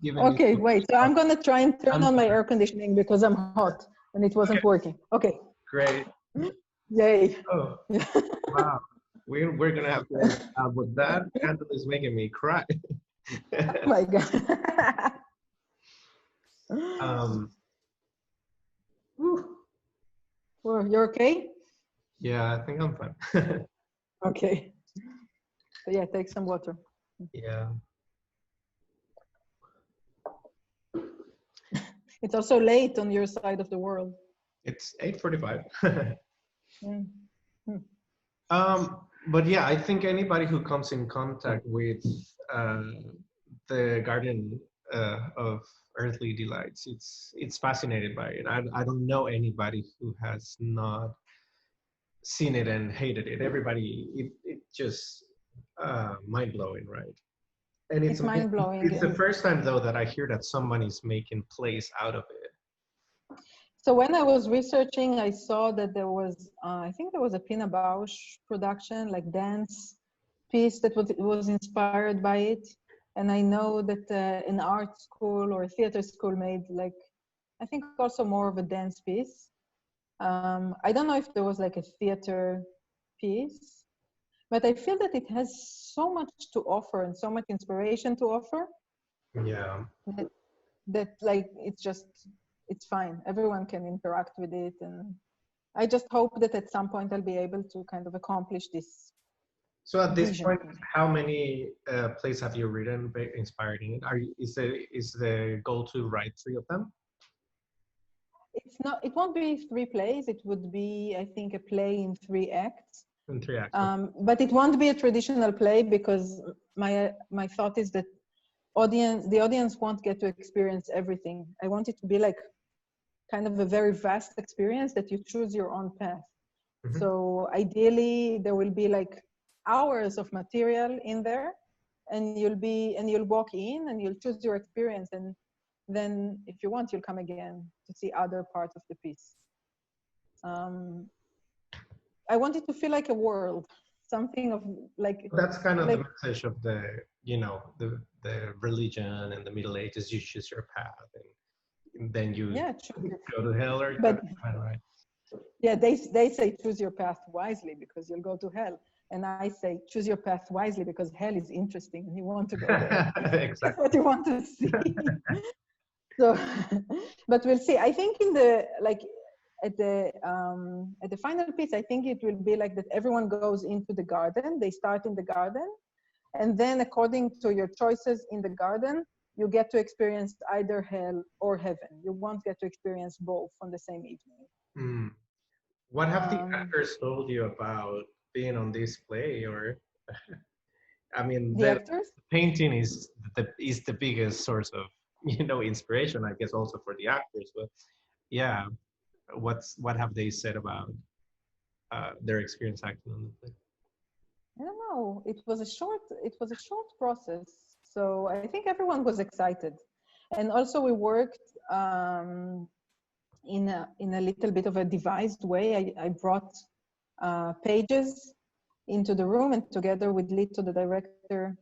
Speaker 2: Okay, wait. So I'm gonna try and turn on my air conditioning because I'm hot and it wasn't working. Okay.
Speaker 1: Great.
Speaker 2: Yay.
Speaker 1: Oh. Wow. We're gonna have to. But that candle is making me cry.
Speaker 2: Oh my God. Well, you're okay?
Speaker 1: Yeah, I think I'm fine.
Speaker 2: Okay. So yeah, take some water.
Speaker 1: Yeah.
Speaker 2: It's also late on your side of the world.
Speaker 1: It's 8:45. But yeah, I think anybody who comes in contact with the Garden of Earthly Delights, it's fascinated by it. I don't know anybody who has not seen it and hated it. Everybody, it just mind-blowing, right? And
Speaker 2: it's mind-blowing.
Speaker 1: It's the first time though that I hear that somebody's making plays out of it.
Speaker 2: So when I was researching, I saw that there was, I think there was a Pina Bausch production, like dance piece that was inspired by it. And I know that an art school or a theater school made like, I think also more of a dance piece. I don't know if there was like a theater piece, but I feel that it has so much to offer and so much inspiration to offer.
Speaker 1: Yeah.
Speaker 2: That like, it's fine. Everyone can interact with it. And I just hope that at some point I'll be able to kind of accomplish this.
Speaker 1: So at this point, how many plays have you written inspired in it? Is the goal to write 3 of them?
Speaker 2: It won't be 3 plays. It would be, I think, a play in 3 acts.
Speaker 1: In 3 acts.
Speaker 2: But it won't be a traditional play because my thought is that the audience won't get to experience everything. I want it to be like kind of a very vast experience that you choose your own path. Mm-hmm. So ideally there will be like hours of material in there, and you'll walk in and you'll choose your experience, and then if you want, you'll come again to see other parts of the piece. I want it to feel like a world, something of like.
Speaker 1: That's kind of like, the message of the religion and the Middle Ages. You choose your path, and then you go to hell or go to heaven, right?
Speaker 2: Yeah, they say choose your path wisely because you'll go to hell. And I say, choose your path wisely because hell is interesting and you want to go there.
Speaker 1: Exactly.
Speaker 2: That's what you want to see. So, but we'll see. I think at the final piece, I think it will be like that everyone goes into the garden. They start in the garden. And then according to your choices in the garden, you get to experience either hell or heaven. You won't get to experience both on the same evening.
Speaker 1: Mm. What have the actors told you about being on this play? Or, I mean,
Speaker 2: the actors?
Speaker 1: Painting is the biggest source of, you know, inspiration, I guess, also for the actors. But yeah, what have they said about their experience acting on the play?
Speaker 2: I don't know. It was a short process. So I think everyone was excited. And also we worked in a little bit of a devised way. I brought pages into the room, and together with Lito, the director,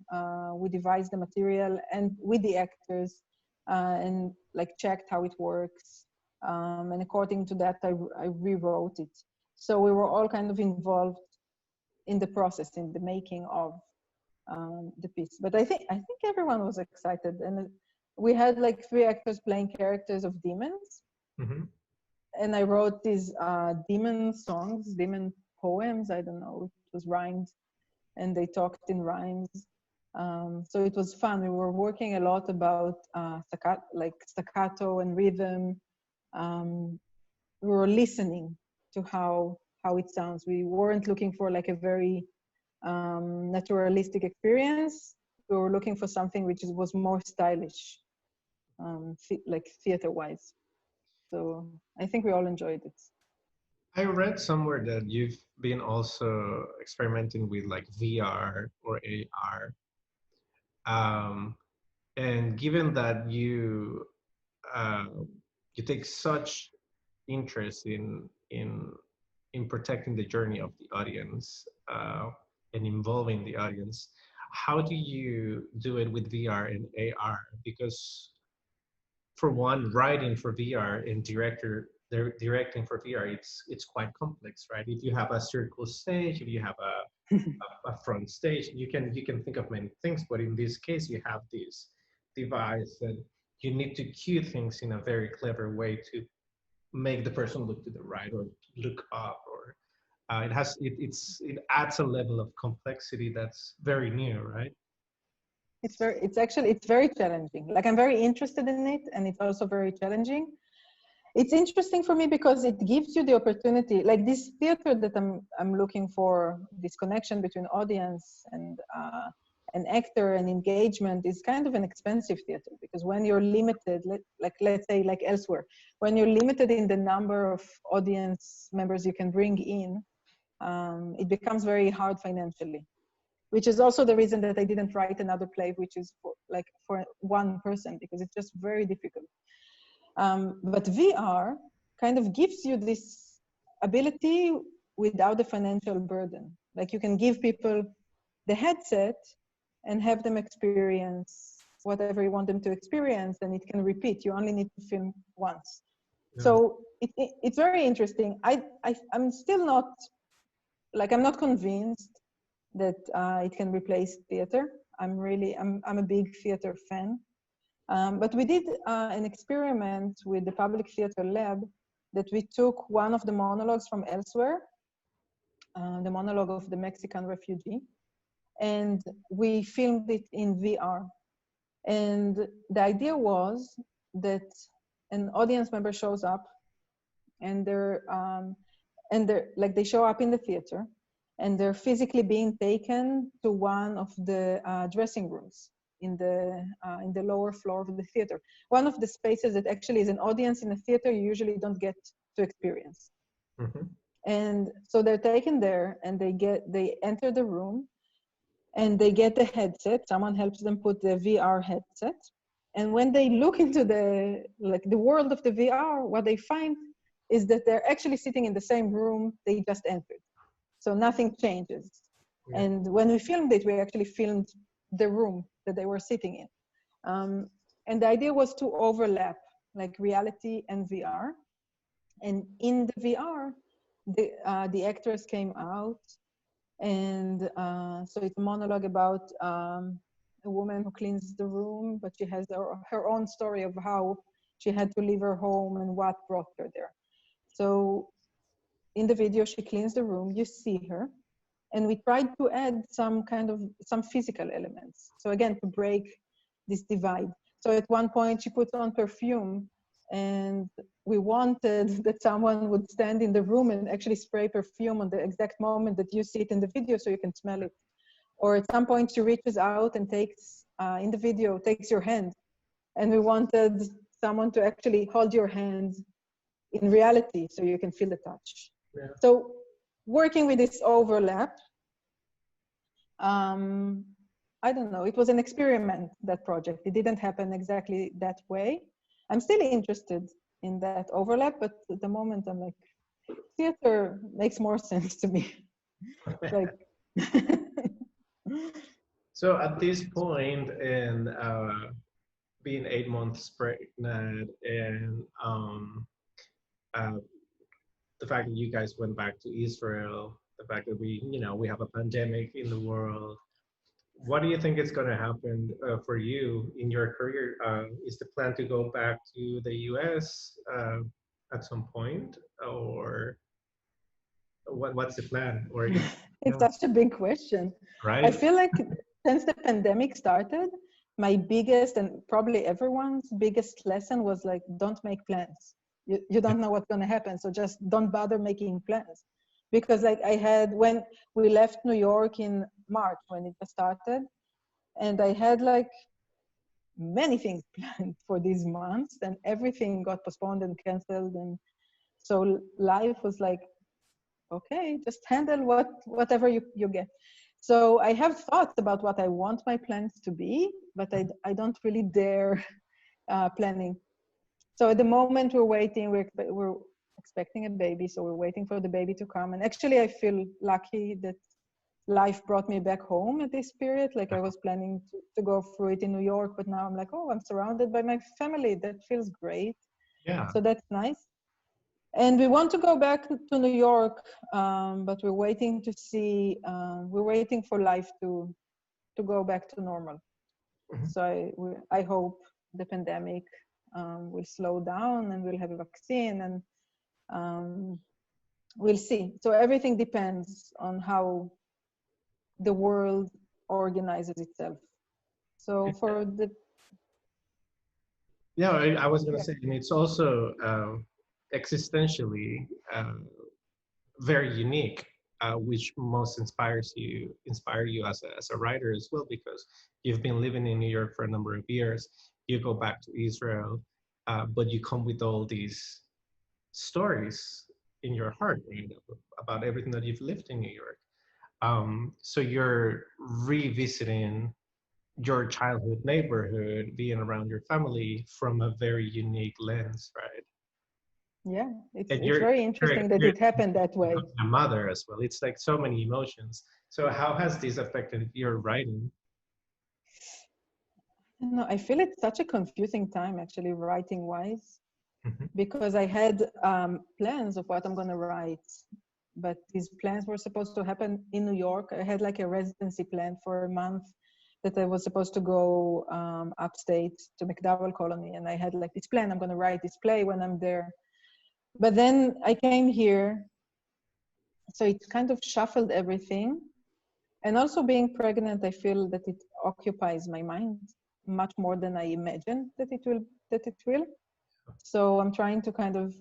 Speaker 2: we devised the material and with the actors and like checked how it works. And according to that, I rewrote it. So we were all kind of involved in the process, in the making of the piece. But I think everyone was excited, and we had like 3 actors playing characters of demons. Mm-hmm. And I wrote these demon songs, demon poems. I don't know, it was rhymed, and they talked in rhymes. So it was fun. We were working a lot about staccato and rhythm. We were listening to how it sounds. We weren't looking for like a very naturalistic experience. We were looking for something which was more stylish, like theater-wise. So I think we all enjoyed it.
Speaker 1: I read somewhere that you've been also experimenting with like VR or AR. And given that you take such interest in protecting the journey of the audience and involving the audience, how do you do it with VR and AR? Because for one, writing for VR and directing for VR, it's quite complex, right? If you have a circle stage, if you have a front stage, you can think of many things, but in this case, you have this device and you need to cue things in a very clever way to make the person look to the right or look up, or it adds a level of complexity that's very new, right?
Speaker 2: It's very challenging. Like, I'm very interested in it, and it's also very challenging. It's interesting for me because it gives you the opportunity, like this theater that I'm looking for, this connection between audience and an actor and engagement is kind of an expensive theater, because when you're limited, let's say like elsewhere, when you're limited in the number of audience members you can bring in, it becomes very hard financially, which is also the reason that I didn't write another play, which is for one person, because it's just very difficult. But VR kind of gives you this ability without the financial burden. Like, you can give people the headset and have them experience whatever you want them to experience, and it can repeat. You only need to film once. Yeah. So it's very interesting. I'm still not, I'm not convinced that it can replace theater. I'm a big theater fan. But we did an experiment with the Public Theater Lab that we took one of the monologues from elsewhere, the monologue of the Mexican refugee, and we filmed it in VR. And the idea was that an audience member shows up, and they show up in the theater, and they're physically being taken to one of the dressing rooms in the lower floor of the theater. One of the spaces that actually is an audience in a theater you usually don't get to experience. Mm-hmm. And so they're taken there, and they enter the room, and they get the headset. Someone helps them put the VR headset. And when they look into the world of the VR, what they find is that they're actually sitting in the same room they just entered. So nothing changes. Yeah. And when we filmed it, we actually filmed the room that they were sitting in. And the idea was to overlap like reality and VR. And in the VR, the actors came out. And so it's a monologue about a woman who cleans the room, but she has her own story of how she had to leave her home and what brought her there. So in the video, she cleans the room, you see her, and we tried to add some physical elements. So again, to break this divide. So at one point she puts on perfume, and we wanted that someone would stand in the room and actually spray perfume on the exact moment that you see it in the video so you can smell it. Or at some point she reaches out and takes, in the video, takes your hand. And we wanted someone to actually hold your hand in reality so you can feel the touch.
Speaker 1: Yeah.
Speaker 2: So working with this overlap, I don't know, it was an experiment, that project. It didn't happen exactly that way. I'm still interested in that overlap, but at the moment I'm like, theater makes more sense to me. Like.
Speaker 1: So at this point, in being 8 months pregnant, and the fact that you guys went back to Israel, the fact that we have a pandemic in the world, what do you think is going to happen for you in your career? Is the plan to go back to the US at some point, or what's the plan? Or
Speaker 2: it's such a big question,
Speaker 1: right?
Speaker 2: I feel like since the pandemic started, my biggest, and probably everyone's biggest lesson was like, don't make plans. You don't know what's going to happen, so just don't bother making plans. Because like I had, when we left New York in March, when it started, and I had like many things planned for these months, and everything got postponed and canceled. And so life was like, okay, just handle whatever you get. So I have thoughts about what I want my plans to be, but I don't really dare planning. So at the moment we're waiting, we're expecting a baby, so we're waiting for the baby to come. And actually I feel lucky that life brought me back home at this period. Like I was planning to go through it in New York, but now I'm like, oh, I'm surrounded by my family. That feels great.
Speaker 1: Yeah.
Speaker 2: So that's nice. And we want to go back to New York, but we're waiting to see, we're waiting for life to go back to normal. Mm-hmm. So I hope the pandemic will slow down and we'll have a vaccine, and we'll see. So everything depends on how the world organizes itself. So for the...
Speaker 1: Yeah, I was going to say, and it's also existentially very unique, which most inspire you as a writer as well, because you've been living in New York for a number of years. You go back to Israel, but you come with all these stories in your heart, right, about everything that you've lived in New York. So you're revisiting your childhood neighborhood, being around your family from a very unique lens, right?
Speaker 2: Yeah, it's very interesting that it happened that way.
Speaker 1: A mother as well. It's like so many emotions. So how has this affected your writing?
Speaker 2: No, I feel it's such a confusing time actually, writing wise, because I had plans of what I'm going to write, but these plans were supposed to happen in New York. I had like a residency plan for a month that I was supposed to go upstate to MacDowell Colony, and I had like this plan, I'm going to write this play when I'm there. But then I came here, so it kind of shuffled everything. And also being pregnant, I feel that it occupies my mind much more than I imagined that it will. So I'm trying to kind of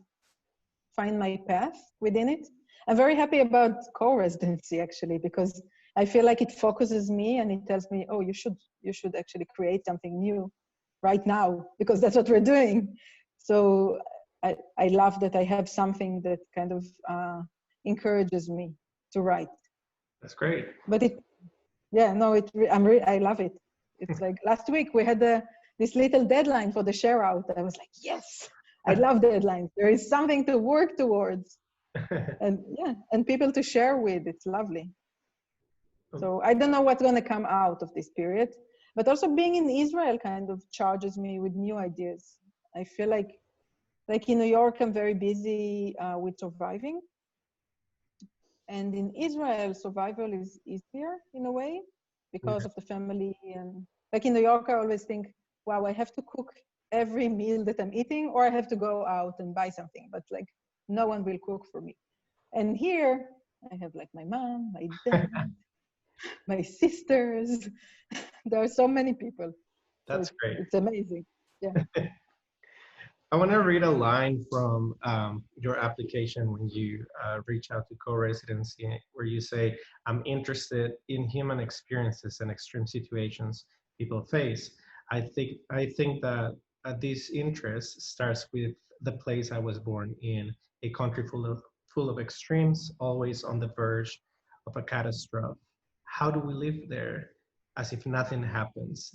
Speaker 2: find my path within it. I'm very happy about co-residency actually, because I feel like it focuses me and it tells me, oh, you should actually create something new right now, because that's what we're doing. So I love that I have something that kind of encourages me to write.
Speaker 1: That's great.
Speaker 2: But I love it. It's like last week we had this little deadline for the share out. I was like, yes, I love deadlines. There is something to work towards, and people to share with. It's lovely. So I don't know what's going to come out of this period, but also being in Israel kind of charges me with new ideas. I feel like in New York, I'm very busy with surviving. And in Israel, survival is easier in a way because of the family. And like in New York, I always think, wow, I have to cook every meal that I'm eating, or I have to go out and buy something. But like no one will cook for me. And here I have like my mom, my dad, my sisters. There are so many people.
Speaker 1: That's
Speaker 2: so
Speaker 1: great.
Speaker 2: It's amazing. Yeah.
Speaker 1: I want to read a line from your application when you reach out to Co-Residency, where you say, "I'm interested in human experiences and extreme situations people face. I think that this interest starts with the place I was born in, a country full of extremes, always on the verge of a catastrophe. How do we live there? As if nothing happens,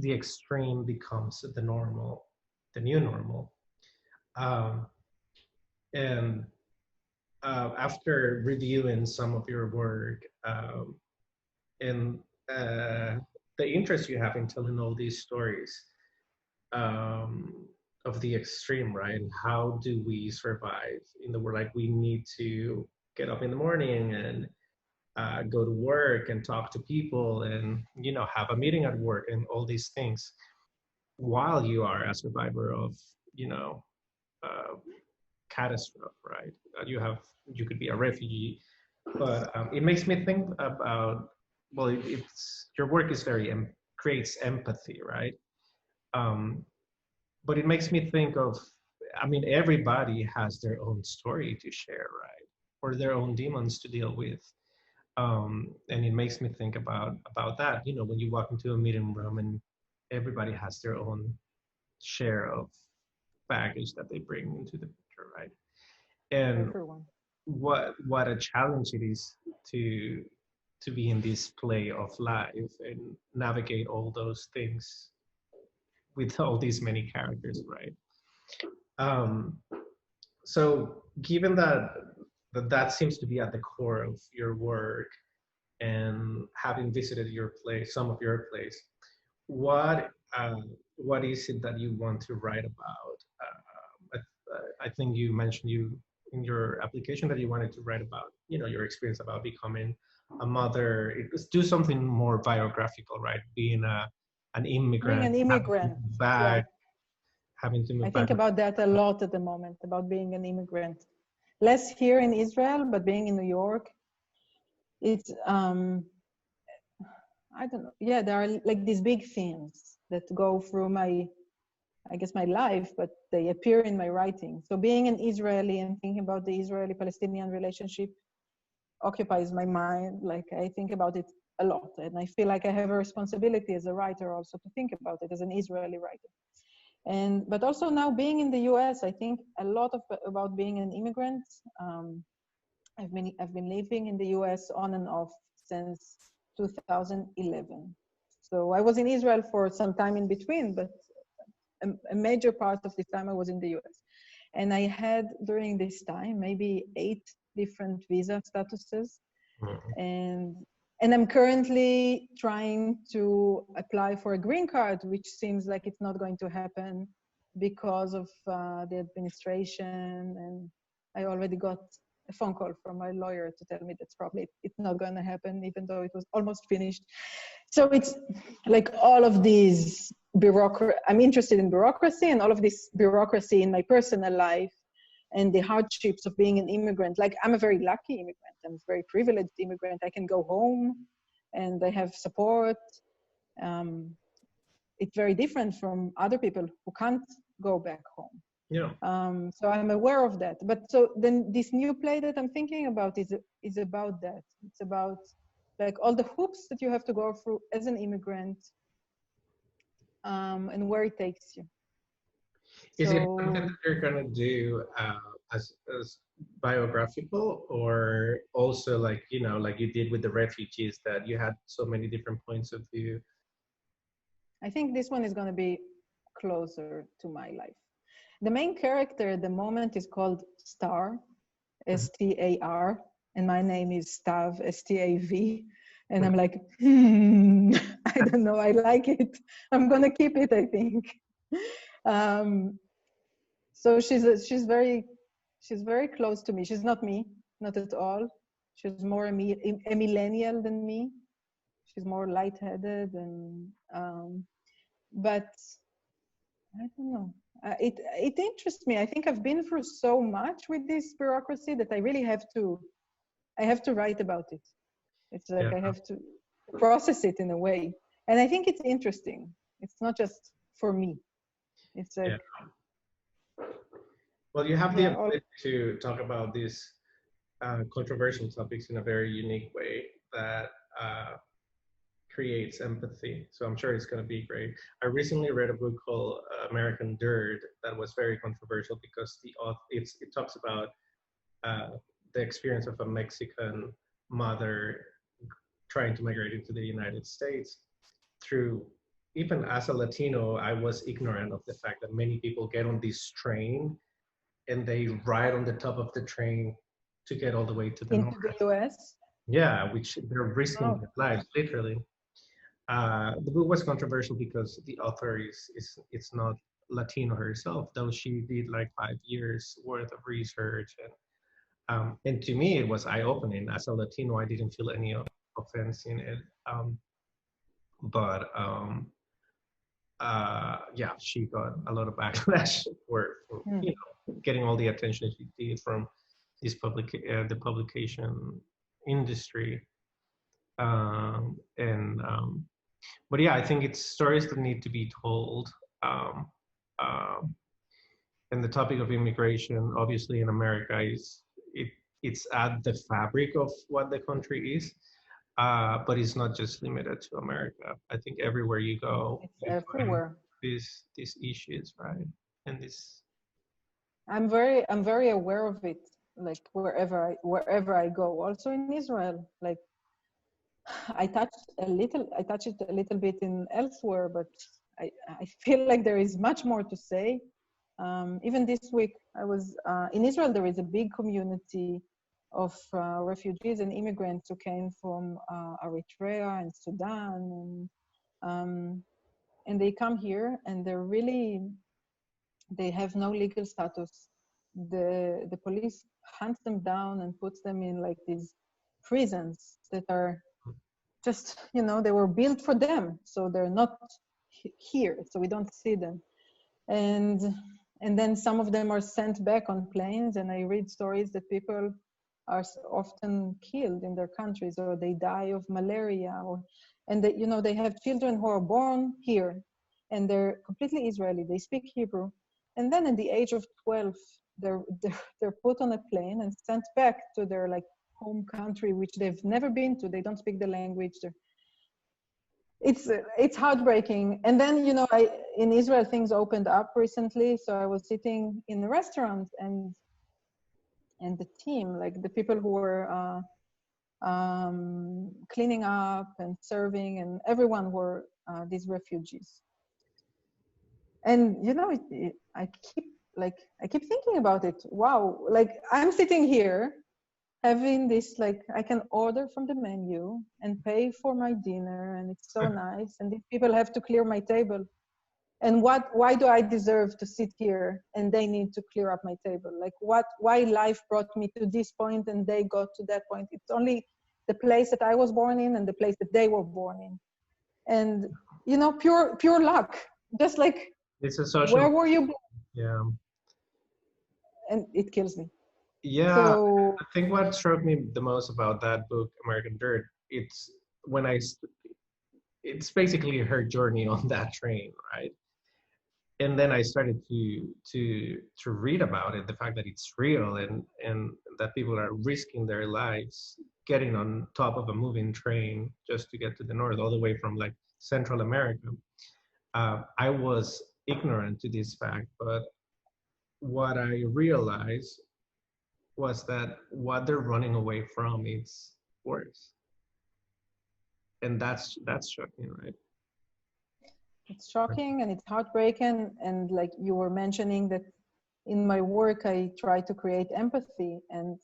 Speaker 1: the extreme becomes the normal, the new normal." Um, and after reviewing some of your work and the interest you have in telling all these stories of the extreme, right? And how do we survive in the world? Like, we need to get up in the morning and go to work and talk to people and, you know, have a meeting at work and all these things while you are a survivor of, you know, catastrophe, right? You could be a refugee, but it makes me think about, well, it's your work is creates empathy, right? But it makes me think of, I mean, everybody has their own story to share, right? Or their own demons to deal with. And it makes me think about that, you know, when you walk into a meeting room and everybody has their own share of baggage that they bring into the picture, right? And what a challenge it is to be in this play of life and navigate all those things with all these many characters, right? So given that seems to be at the core of your work, and having visited your place, some of your plays, what is it that you want to write about? I think you mentioned in your application that you wanted to write about, you know, your experience about becoming a mother. Do something more biographical, right? Being an immigrant,
Speaker 2: being an immigrant,
Speaker 1: having to move
Speaker 2: I
Speaker 1: back.
Speaker 2: think about that a lot at the moment, about being an immigrant. Less here in Israel, but being in New York, it's I don't know. Yeah, there are like these big themes that go through my life, but they appear in my writing. So being an Israeli and thinking about the Israeli-Palestinian relationship occupies my mind. Like, I think about it a lot, and I feel like I have a responsibility as a writer also to think about it as an Israeli writer. But also now being in the US, I think a lot about being an immigrant. I've been living in the US on and off since 2011. So I was in Israel for some time in between, but a major part of this time I was in the US. And I had during this time maybe 8 different visa statuses. And I'm currently trying to apply for a green card, which seems like it's not going to happen because of the administration. And I already got a phone call from my lawyer to tell me that's probably it's not going to happen, even though it was almost finished. So it's like all of these I'm interested in bureaucracy, and all of this bureaucracy in my personal life and the hardships of being an immigrant. Like, I'm a very lucky immigrant. I'm a very privileged immigrant. I can go home and I have support. It's very different from other people who can't go back home.
Speaker 1: Yeah.
Speaker 2: So I'm aware of that. But so then this new play that I'm thinking about is about that. It's about like all the hoops that you have to go through as an immigrant, and where it takes you.
Speaker 1: Is it something that you're gonna do as biographical, or also like, you know, like you did with the refugees, that you had so many different points of view?
Speaker 2: I think this one is going to be closer to my life. The main character at the moment is called Star, S-T-A-R, and my name is Stav, S-T-A-V. And I'm like, I don't know, I like it. I'm going to keep it, I think. So she's very close to me. She's not me, not at all. She's more a millennial than me. She's more lightheaded, and but I don't know. it interests me. I think I've been through so much with this bureaucracy that I really have to write about it. It's like I have to process it in a way. And I think it's interesting. It's not just for me. It's like...
Speaker 1: Well, you have the ability to talk about these controversial topics in a very unique way that creates empathy. So I'm sure it's going to be great. I recently read a book called American Dirt that was very controversial because it talks about the experience of a Mexican mother trying to migrate into the United States. Through, even as a Latino, I was ignorant of the fact that many people get on this train and they ride on the top of the train to get all the way to the north.
Speaker 2: Into the US?
Speaker 1: Yeah, which they're risking their lives, literally. The book was controversial because the author it's not Latino herself, though she did like 5 years worth of research. And to me, it was eye-opening. As a Latino, I didn't feel any offense in it. Yeah, she got a lot of backlash for getting all the attention she did from this the publication industry. But yeah, I think it's stories that need to be told. And the topic of immigration, obviously in America, it's at the fabric of what the country is. But it's not just limited to America. I think everywhere you go,
Speaker 2: it's everywhere.
Speaker 1: These issues, right? And this.
Speaker 2: I'm very aware of it. Like wherever I go, also in Israel. Like I touch it a little bit in elsewhere, but I feel like there is much more to say. Even this week, I was in Israel. There is a big community of refugees and immigrants who came from Eritrea and Sudan, and they come here, and they have no legal status. The police hunts them down and puts them in like these prisons that are just, they were built for them, so they're not here, so we don't see them. And then some of them are sent back on planes, and I read stories that people are often killed in their countries, or they die of malaria, and they have children who are born here, and they're completely Israeli. They speak Hebrew, and then at the age of 12, they're put on a plane and sent back to their like home country, which they've never been to. They don't speak the language. It's heartbreaking. And then in Israel things opened up recently, so I was sitting in a restaurant, and the team, like the people who were cleaning up and serving, and everyone were these refugees. And I keep thinking about it. Wow, like I'm sitting here having this, like I can order from the menu and pay for my dinner, and it's so nice, and these people have to clear my table. And why do I deserve to sit here and they need to clear up my table? Like why life brought me to this point and they got to that point? It's only the place that I was born in and the place that they were born in. And, pure luck. Just like,
Speaker 1: it's a social,
Speaker 2: where were you born?
Speaker 1: Yeah.
Speaker 2: And it kills me.
Speaker 1: Yeah,
Speaker 2: so,
Speaker 1: I think what struck me the most about that book, American Dirt, it's basically her journey on that train, right? And then I started to read about it, the fact that it's real and that people are risking their lives getting on top of a moving train just to get to the north, all the way from like Central America. I was ignorant to this fact, but what I realized was that what they're running away from is worse. And that's shocking, right?
Speaker 2: It's shocking and it's heartbreaking. And like you were mentioning that in my work, I try to create empathy, and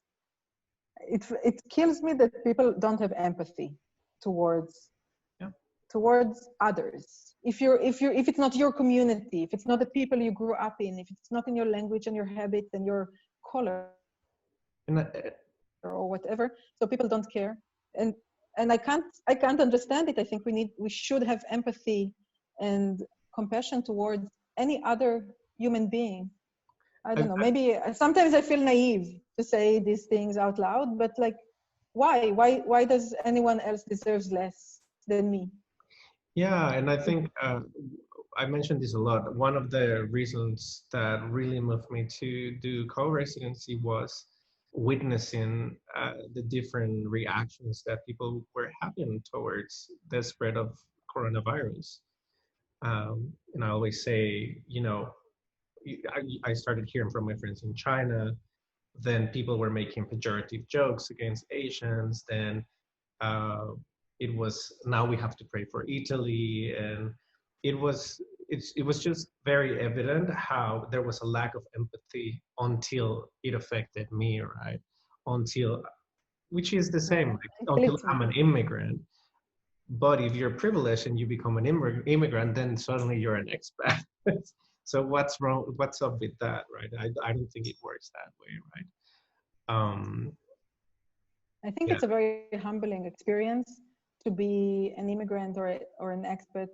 Speaker 2: it kills me that people don't have empathy towards others. If it's not your community, if it's not the people you grew up in, if it's not in your language and your habits and your color or whatever, so people don't care. And I can't understand it. I think we should have empathy and compassion towards any other human being. I don't know, maybe sometimes I feel naive to say these things out loud, but like, why does anyone else deserves less than me?
Speaker 1: Yeah, and I think I mentioned this a lot. One of the reasons that really moved me to do co-residency was witnessing the different reactions that people were having towards the spread of coronavirus. And I always say, you know, I started hearing from my friends in China, then people were making pejorative jokes against Asians, then uh, it was now we have to pray for Italy, and it was just very evident how there was a lack of empathy until it affected me, right? Until, which is the same, like, until I'm an immigrant. But if you're privileged and you become an immigrant, then suddenly you're an expat. So what's wrong? What's up with that, right? I don't think it works that way, right?
Speaker 2: I think it's a very humbling experience to be an immigrant or an expat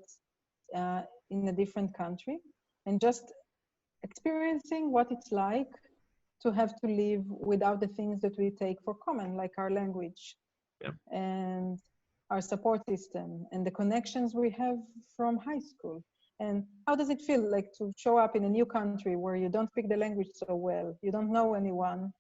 Speaker 2: in a different country, and just experiencing what it's like to have to live without the things that we take for common, like our language and our support system and the connections we have from high school. And how does it feel like to show up in a new country where you don't speak the language so well, you don't know anyone,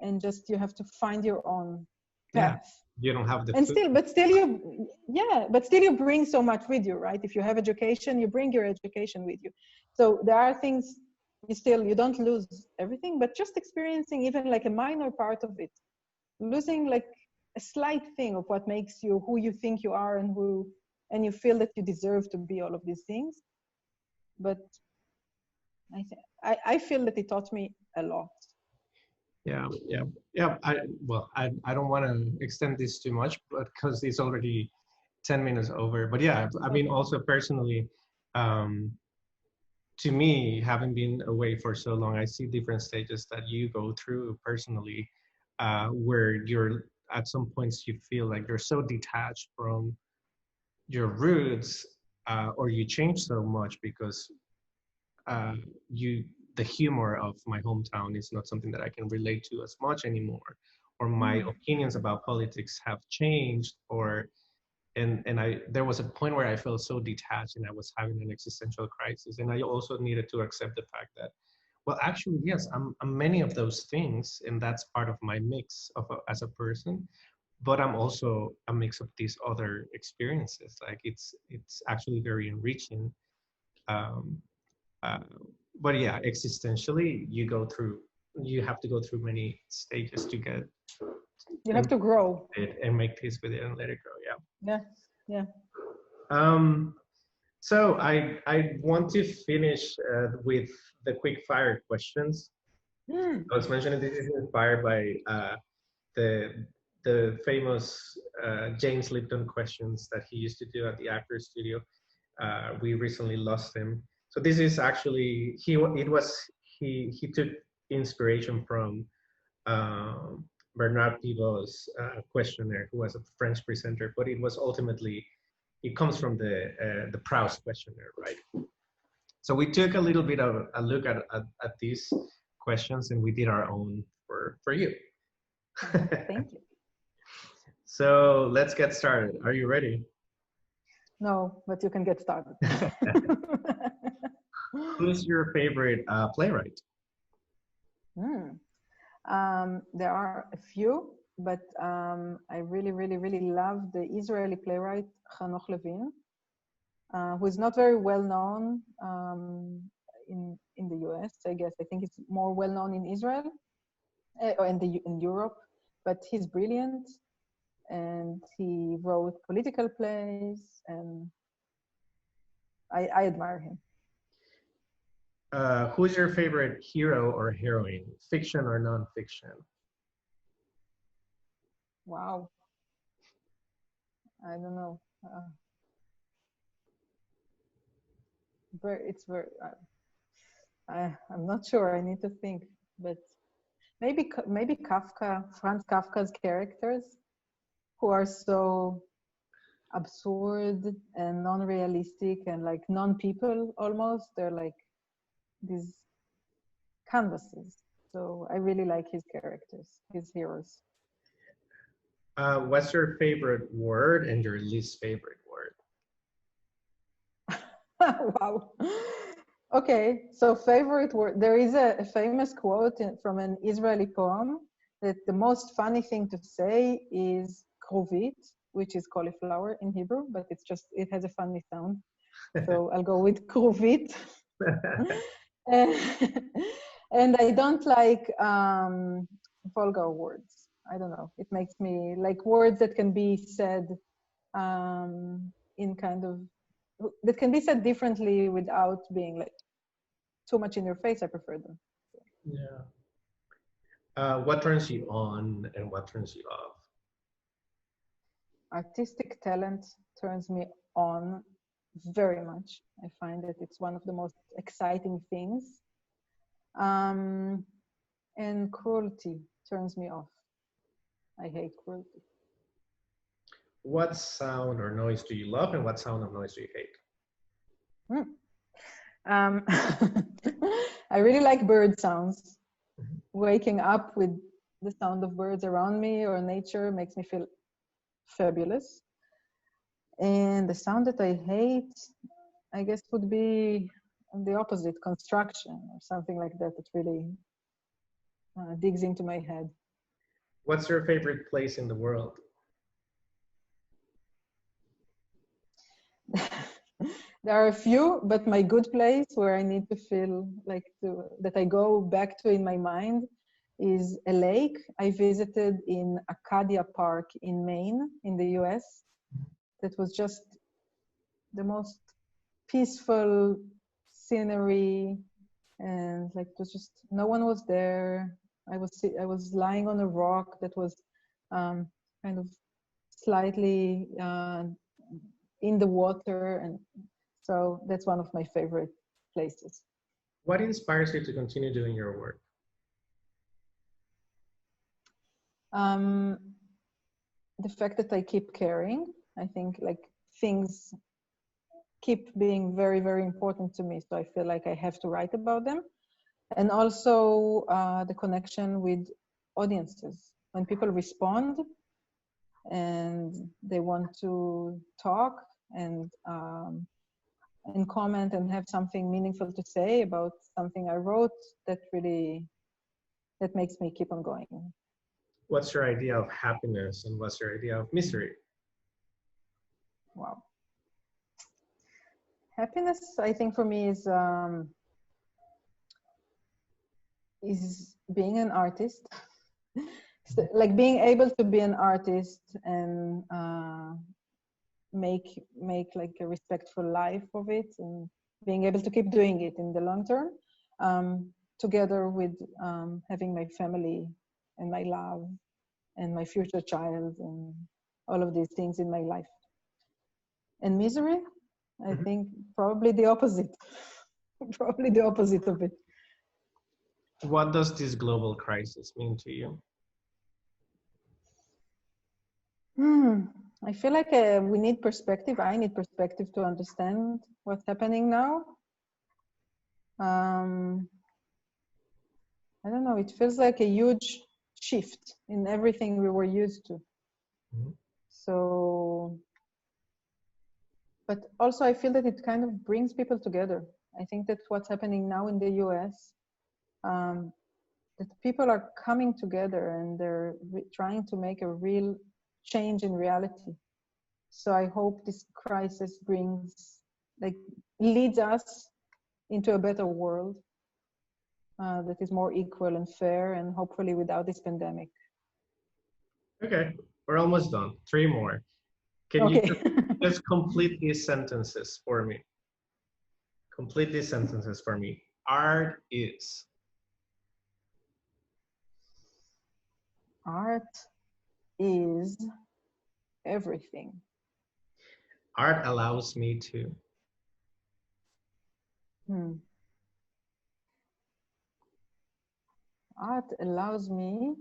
Speaker 2: and just you have to find your own path.
Speaker 1: You don't have the
Speaker 2: and
Speaker 1: food.
Speaker 2: still you bring so much with you, right? If you have education, you bring your education with you. So there are things you don't lose everything, but just experiencing even like a minor part of it, losing like a slight thing of what makes you who you think you are, and you feel that you deserve to be all of these things. But I feel that it taught me a lot.
Speaker 1: Yeah. I don't want to extend this too much, but because it's already 10 minutes over. But yeah, I mean, also personally, to me, having been away for so long, I see different stages that you go through personally, where you're at some points you feel like you're so detached from your roots, or you change so much because the humor of my hometown is not something that I can relate to as much anymore, or my opinions about politics have changed, and there was a point where I felt so detached and I was having an existential crisis. And I also needed to accept the fact that, well, actually, yes, I'm many of those things, and that's part of my mix as a person, but I'm also a mix of these other experiences. Like it's actually very enriching. But yeah, existentially, you have to go through many stages to get.
Speaker 2: You have to grow
Speaker 1: it and make peace with it and let it go.
Speaker 2: Yeah.
Speaker 1: So I want to finish with the quick fire questions. I was mentioning this is inspired by the famous James Lipton questions that he used to do at the Actors Studio. We recently lost him. So this is actually he took inspiration from Bernard Pivot's questionnaire, who was a French presenter, but it comes from the Proust questionnaire, right? So we took a little bit of a look at these questions, and we did our own for you.
Speaker 2: Thank you.
Speaker 1: So let's get started. Are you ready?
Speaker 2: No, but you can get started.
Speaker 1: Who's your favorite playwright?
Speaker 2: There are a few, but I really, really, really love the Israeli playwright Hanoch Levin, who is not very well known in the US, I guess. I think it's more well known in Israel or in Europe, but he's brilliant, and he wrote political plays, and I admire him.
Speaker 1: Who's your favorite hero or heroine, fiction or nonfiction?
Speaker 2: Wow. I don't know. I'm not sure. I need to think, but maybe Kafka, Franz Kafka's characters, who are so absurd and non-realistic and like non-people almost. They're like these canvases. So I really like his characters, his heroes.
Speaker 1: What's your favorite word and your least favorite word?
Speaker 2: Wow. Okay, so favorite word. There is a famous quote from an Israeli poem that the most funny thing to say is krovit, which is cauliflower in Hebrew, but it has a funny sound. So I'll go with krovit. And I don't like vulgar words. I don't know. It makes me like words that can be said in kind of, that can be said differently without being like too much in your face. I prefer them.
Speaker 1: Yeah. What turns you on and what turns you off?
Speaker 2: Artistic talent turns me on very much. I find that it's one of the most exciting things. And cruelty turns me off. I hate cruelty.
Speaker 1: What sound or noise do you love and what sound or noise do you hate?
Speaker 2: I really like bird sounds. Waking up with the sound of birds around me or nature makes me feel fabulous. And the sound that I hate, I guess, would be the opposite, construction or something like that. That really digs into my head.
Speaker 1: What's your favorite place in the world?
Speaker 2: There are a few, but my good place where I need to feel like that I go back to in my mind is a lake I visited in Acadia Park in Maine in the US. That was just the most peaceful scenery, and like it was just no one was there. I was lying on a rock that was kind of slightly in the water, and so that's one of my favorite places.
Speaker 1: What inspires you to continue doing your work?
Speaker 2: The fact that I keep caring. I think like things keep being very, very important to me. So I feel like I have to write about them. And also the connection with audiences. When people respond and they want to talk and comment and have something meaningful to say about something I wrote, that makes me keep on going.
Speaker 1: What's your idea of happiness and what's your idea of misery?
Speaker 2: Wow. Happiness, I think for me is being an artist. So, like being able to be an artist and make like a respectful life of it, and being able to keep doing it in the long term, together with having my family and my love and my future child and all of these things in my life. And misery, I think probably the opposite. Probably the opposite of it.
Speaker 1: What does this global crisis mean to you?
Speaker 2: I feel like we need perspective. I need perspective to understand what's happening now. I don't know, it feels like a huge shift in everything we were used to. So, but also I feel that it kind of brings people together. I think that's what's happening now in the US, that people are coming together and they're trying to make a real change in reality. So I hope this crisis leads us into a better world that is more equal and fair, and hopefully without this pandemic.
Speaker 1: Okay, we're almost done. 3 more. Can you just complete these sentences for me? Complete these sentences for me. Art is.
Speaker 2: Art is everything.
Speaker 1: Art allows me to.
Speaker 2: Art allows me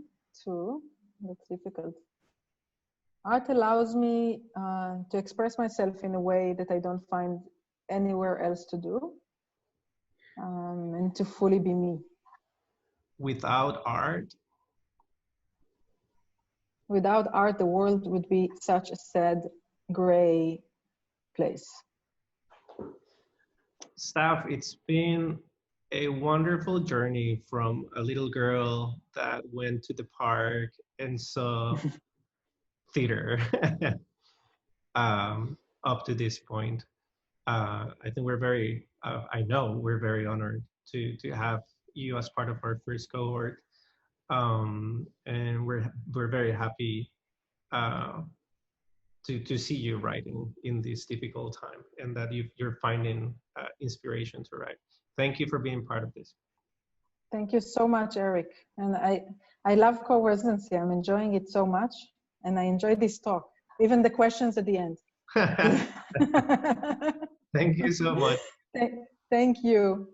Speaker 2: to, that's difficult. Art allows me to express myself in a way that I don't find anywhere else to do. and to fully be me.
Speaker 1: Without art?
Speaker 2: Without art, the world would be such a sad, gray place.
Speaker 1: Stav, it's been a wonderful journey from a little girl that went to the park and saw theater up to this point. I think we're very, I know we're very honored to have you as part of our first cohort. And we're very happy to see you writing in this difficult time, and that you're finding inspiration to write. Thank you for being part of this.
Speaker 2: Thank you so much, Eric. And I love co-residency. I'm enjoying it so much. And I enjoyed this talk, even the questions at the end.
Speaker 1: Thank you so much.
Speaker 2: Thank you.